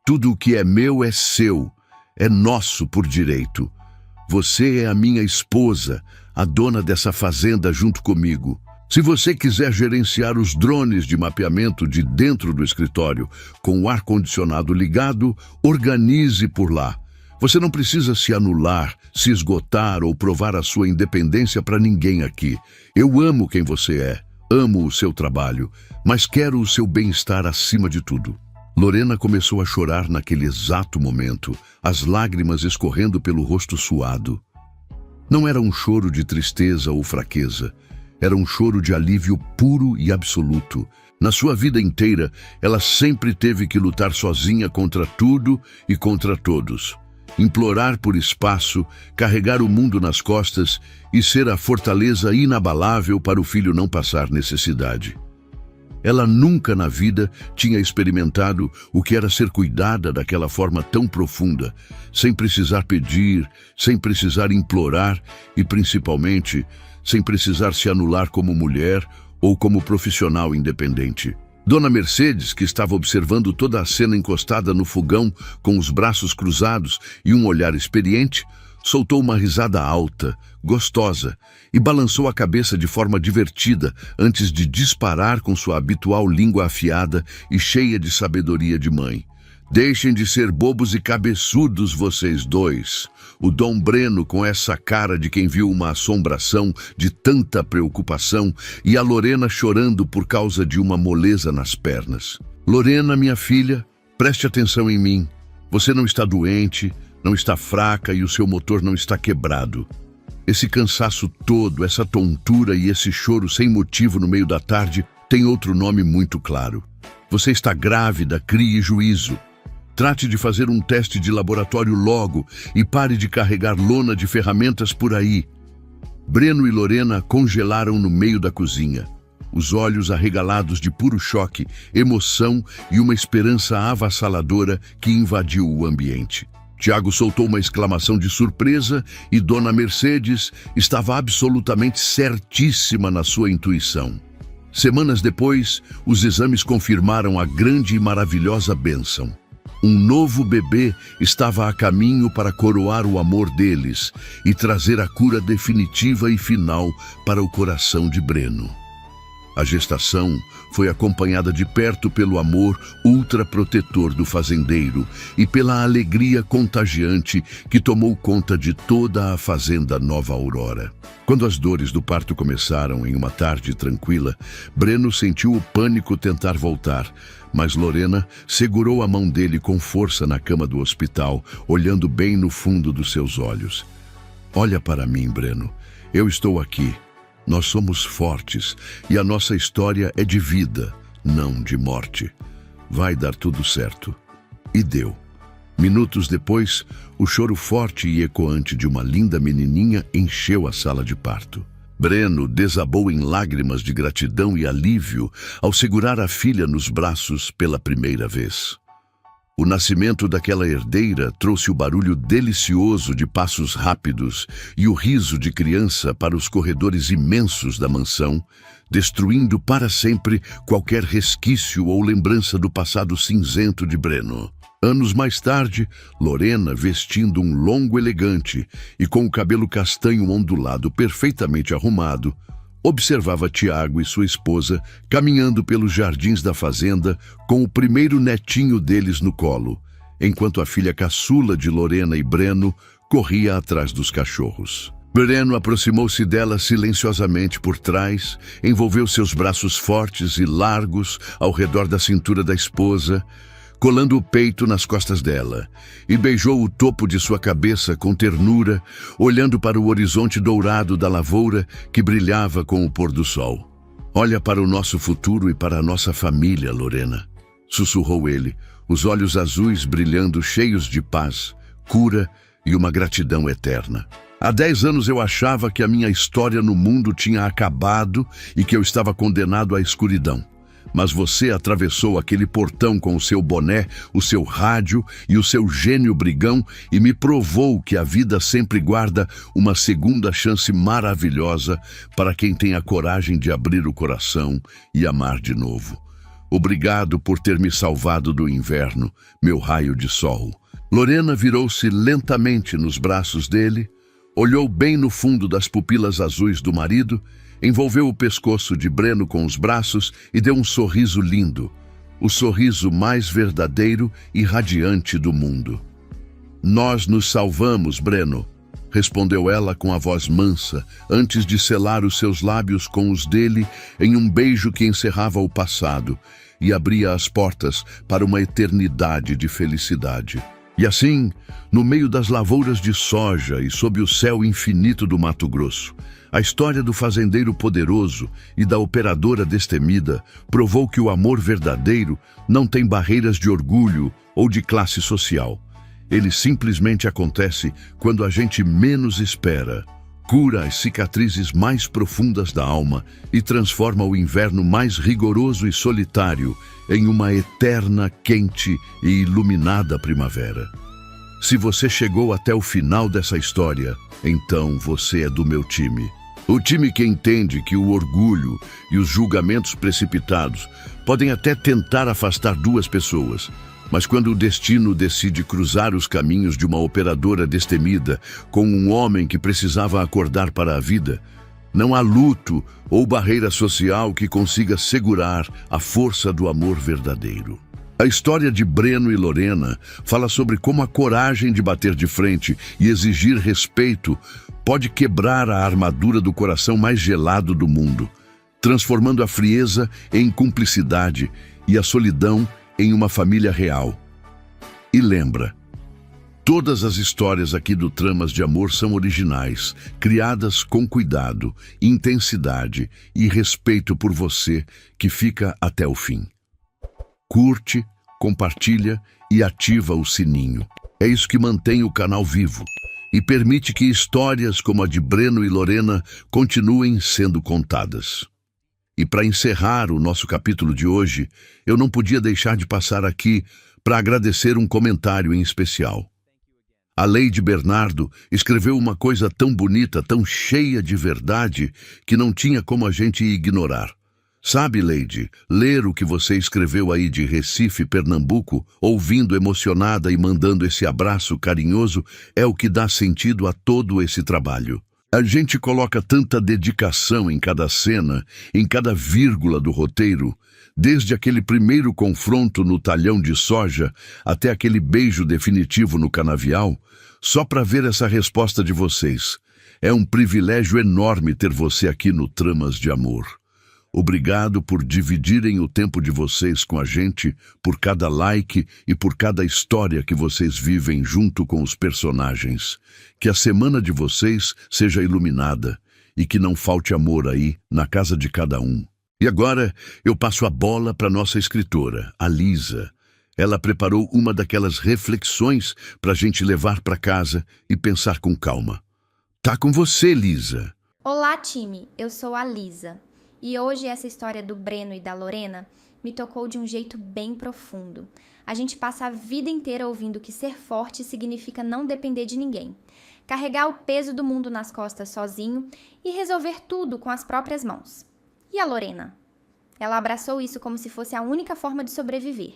Tudo o que é meu é seu, é nosso por direito. Você é a minha esposa, a dona dessa fazenda junto comigo. Se você quiser gerenciar os drones de mapeamento de dentro do escritório com o ar-condicionado ligado, organize por lá. Você não precisa se anular, se esgotar ou provar a sua independência para ninguém aqui. Eu amo quem você é, amo o seu trabalho, mas quero o seu bem-estar acima de tudo. Lorena começou a chorar naquele exato momento, as lágrimas escorrendo pelo rosto suado. Não era um choro de tristeza ou fraqueza, era um choro de alívio puro e absoluto. Na sua vida inteira, ela sempre teve que lutar sozinha contra tudo e contra todos. Implorar por espaço, carregar o mundo nas costas e ser a fortaleza inabalável para o filho não passar necessidade. Ela nunca na vida tinha experimentado o que era ser cuidada daquela forma tão profunda, sem precisar pedir, sem precisar implorar e, principalmente, sem precisar se anular como mulher ou como profissional independente. Dona Mercedes, que estava observando toda a cena encostada no fogão com os braços cruzados e um olhar experiente, soltou uma risada alta, gostosa, e balançou a cabeça de forma divertida antes de disparar com sua habitual língua afiada e cheia de sabedoria de mãe. Deixem de ser bobos e cabeçudos vocês dois. O Dom Breno com essa cara de quem viu uma assombração de tanta preocupação e a Lorena chorando por causa de uma moleza nas pernas. Lorena, minha filha, preste atenção em mim. Você não está doente, não está fraca e o seu motor não está quebrado. Esse cansaço todo, essa tontura e esse choro sem motivo no meio da tarde tem outro nome muito claro. Você está grávida, crie juízo. Trate de fazer um teste de laboratório logo e pare de carregar lona de ferramentas por aí. Breno e Lorena congelaram no meio da cozinha, os olhos arregalados de puro choque, emoção e uma esperança avassaladora que invadiu o ambiente. Tiago soltou uma exclamação de surpresa e Dona Mercedes estava absolutamente certíssima na sua intuição. Semanas depois, os exames confirmaram a grande e maravilhosa bênção. Um novo bebê estava a caminho para coroar o amor deles e trazer a cura definitiva e final para o coração de Breno. A gestação foi acompanhada de perto pelo amor ultraprotetor do fazendeiro e pela alegria contagiante que tomou conta de toda a fazenda Nova Aurora. Quando as dores do parto começaram em uma tarde tranquila, Breno sentiu o pânico tentar voltar, mas Lorena segurou a mão dele com força na cama do hospital, olhando bem no fundo dos seus olhos. Olha para mim, Breno. Eu estou aqui. Nós somos fortes e a nossa história é de vida, não de morte. Vai dar tudo certo. E deu. Minutos depois, o choro forte e ecoante de uma linda menininha encheu a sala de parto. Breno desabou em lágrimas de gratidão e alívio ao segurar a filha nos braços pela primeira vez. O nascimento daquela herdeira trouxe o barulho delicioso de passos rápidos e o riso de criança para os corredores imensos da mansão, destruindo para sempre qualquer resquício ou lembrança do passado cinzento de Breno. Anos mais tarde, Lorena, vestindo um longo elegante e com o cabelo castanho ondulado perfeitamente arrumado, observava Tiago e sua esposa caminhando pelos jardins da fazenda com o primeiro netinho deles no colo, enquanto a filha caçula de Lorena e Breno corria atrás dos cachorros. Breno aproximou-se dela silenciosamente por trás, envolveu seus braços fortes e largos ao redor da cintura da esposa, colando o peito nas costas dela, e beijou o topo de sua cabeça com ternura, olhando para o horizonte dourado da lavoura que brilhava com o pôr do sol. Olha para o nosso futuro e para a nossa família, Lorena, sussurrou ele, os olhos azuis brilhando, cheios de paz, cura e uma gratidão eterna. Há 10 anos eu achava que a minha história no mundo tinha acabado e que eu estava condenado à escuridão. Mas você atravessou aquele portão com o seu boné, o seu rádio e o seu gênio brigão e me provou que a vida sempre guarda uma segunda chance maravilhosa para quem tem a coragem de abrir o coração e amar de novo. Obrigado por ter me salvado do inverno, meu raio de sol. Lorena virou-se lentamente nos braços dele, olhou bem no fundo das pupilas azuis do marido, envolveu o pescoço de Breno com os braços e deu um sorriso lindo, o sorriso mais verdadeiro e radiante do mundo. Nós nos salvamos, Breno, respondeu ela com a voz mansa, antes de selar os seus lábios com os dele em um beijo que encerrava o passado e abria as portas para uma eternidade de felicidade. E assim, no meio das lavouras de soja e sob o céu infinito do Mato Grosso, a história do fazendeiro poderoso e da operadora destemida provou que o amor verdadeiro não tem barreiras de orgulho ou de classe social. Ele simplesmente acontece quando a gente menos espera, cura as cicatrizes mais profundas da alma e transforma o inverno mais rigoroso e solitário em uma eterna, quente e iluminada primavera. Se você chegou até o final dessa história, então você é do meu time. O time que entende que o orgulho e os julgamentos precipitados podem até tentar afastar duas pessoas, mas quando o destino decide cruzar os caminhos de uma operadora destemida com um homem que precisava acordar para a vida, não há luto ou barreira social que consiga segurar a força do amor verdadeiro. A história de Breno e Lorena fala sobre como a coragem de bater de frente e exigir respeito pode quebrar a armadura do coração mais gelado do mundo, transformando a frieza em cumplicidade e a solidão em uma família real. E lembra, todas as histórias aqui do Tramas de Amor são originais, criadas com cuidado, intensidade e respeito por você, que fica até o fim. Curte, compartilha e ativa o sininho. É isso que mantém o canal vivo e permite que histórias como a de Breno e Lorena continuem sendo contadas. E para encerrar o nosso capítulo de hoje, eu não podia deixar de passar aqui para agradecer um comentário em especial. A Lady Bernardo escreveu uma coisa tão bonita, tão cheia de verdade, que não tinha como a gente ignorar. Sabe, Lady, ler o que você escreveu aí de Recife, Pernambuco, ouvindo emocionada e mandando esse abraço carinhoso, é o que dá sentido a todo esse trabalho. A gente coloca tanta dedicação em cada cena, em cada vírgula do roteiro, desde aquele primeiro confronto no talhão de soja até aquele beijo definitivo no canavial, só para ver essa resposta de vocês. É um privilégio enorme ter você aqui no Tramas de Amor. Obrigado por dividirem o tempo de vocês com a gente, por cada like e por cada história que vocês vivem junto com os personagens. Que a semana de vocês seja iluminada e que não falte amor aí na casa de cada um. E agora eu passo a bola para nossa escritora, a Lisa. Ela preparou uma daquelas reflexões para a gente levar para casa e pensar com calma. Tá com você, Lisa. Olá, time. Eu sou a Lisa. E hoje essa história do Breno e da Lorena me tocou de um jeito bem profundo. A gente passa a vida inteira ouvindo que ser forte significa não depender de ninguém, carregar o peso do mundo nas costas sozinho e resolver tudo com as próprias mãos. E a Lorena? Ela abraçou isso como se fosse a única forma de sobreviver.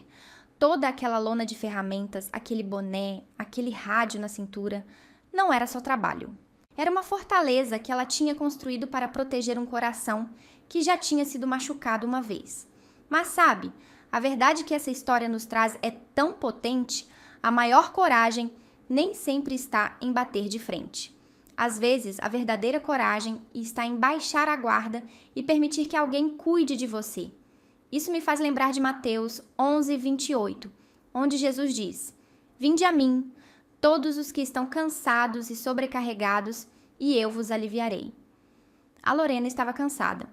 Toda aquela lona de ferramentas, aquele boné, aquele rádio na cintura, não era só trabalho. Era uma fortaleza que ela tinha construído para proteger um coração que já tinha sido machucado uma vez. Mas sabe, a verdade que essa história nos traz é tão potente, a maior coragem nem sempre está em bater de frente. Às vezes, a verdadeira coragem está em baixar a guarda e permitir que alguém cuide de você. Isso me faz lembrar de Mateus 11:28, onde Jesus diz: "Vinde a mim, todos os que estão cansados e sobrecarregados, e eu vos aliviarei." A Lorena estava cansada.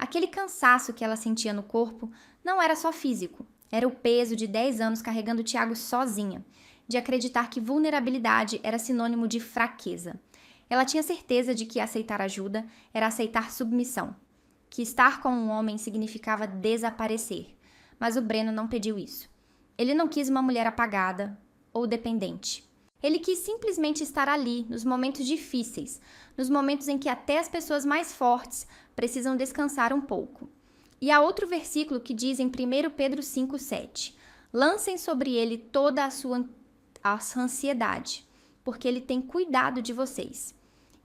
Aquele cansaço que ela sentia no corpo não era só físico, era o peso de 10 anos carregando Tiago sozinha, de acreditar que vulnerabilidade era sinônimo de fraqueza. Ela tinha certeza de que aceitar ajuda era aceitar submissão, que estar com um homem significava desaparecer, mas o Breno não pediu isso. Ele não quis uma mulher apagada ou dependente. Ele quis simplesmente estar ali, nos momentos difíceis, nos momentos em que até as pessoas mais fortes precisam descansar um pouco. E há outro versículo que diz em 1 Pedro 5,7: lancem sobre ele toda a sua ansiedade, porque ele tem cuidado de vocês.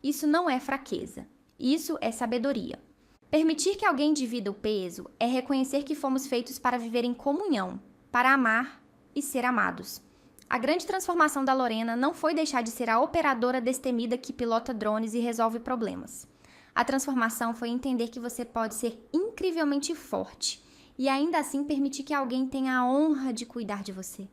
Isso não é fraqueza, isso é sabedoria. Permitir que alguém divida o peso é reconhecer que fomos feitos para viver em comunhão, para amar e ser amados. A grande transformação da Lorena não foi deixar de ser a operadora destemida que pilota drones e resolve problemas. A transformação foi entender que você pode ser incrivelmente forte e ainda assim permitir que alguém tenha a honra de cuidar de você.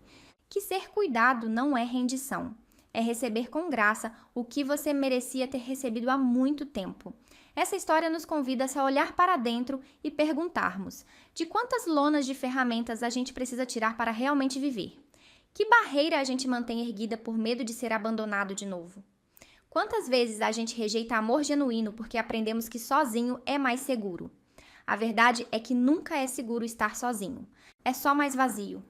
Que ser cuidado não é rendição, é receber com graça o que você merecia ter recebido há muito tempo. Essa história nos convida a olhar para dentro e perguntarmos: de quantas lonas de ferramentas a gente precisa tirar para realmente viver? Que barreira a gente mantém erguida por medo de ser abandonado de novo? Quantas vezes a gente rejeita amor genuíno porque aprendemos que sozinho é mais seguro? A verdade é que nunca é seguro estar sozinho. É só mais vazio.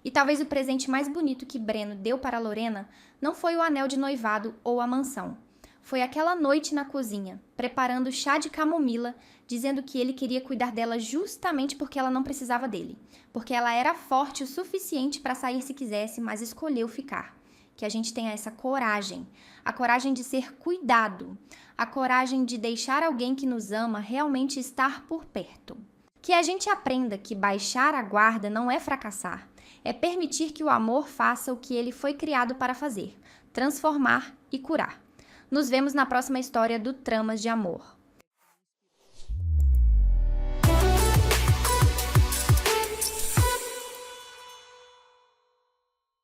E talvez o presente mais bonito que Breno deu para Lorena não foi o anel de noivado ou a mansão. Foi aquela noite na cozinha, preparando chá de camomila, dizendo que ele queria cuidar dela justamente porque ela não precisava dele. Porque ela era forte o suficiente para sair se quisesse, mas escolheu ficar. Que a gente tenha essa coragem. A coragem de ser cuidado. A coragem de deixar alguém que nos ama realmente estar por perto. Que a gente aprenda que baixar a guarda não é fracassar. É permitir que o amor faça o que ele foi criado para fazer. Transformar e curar. Nos vemos na próxima história do Tramas de Amor.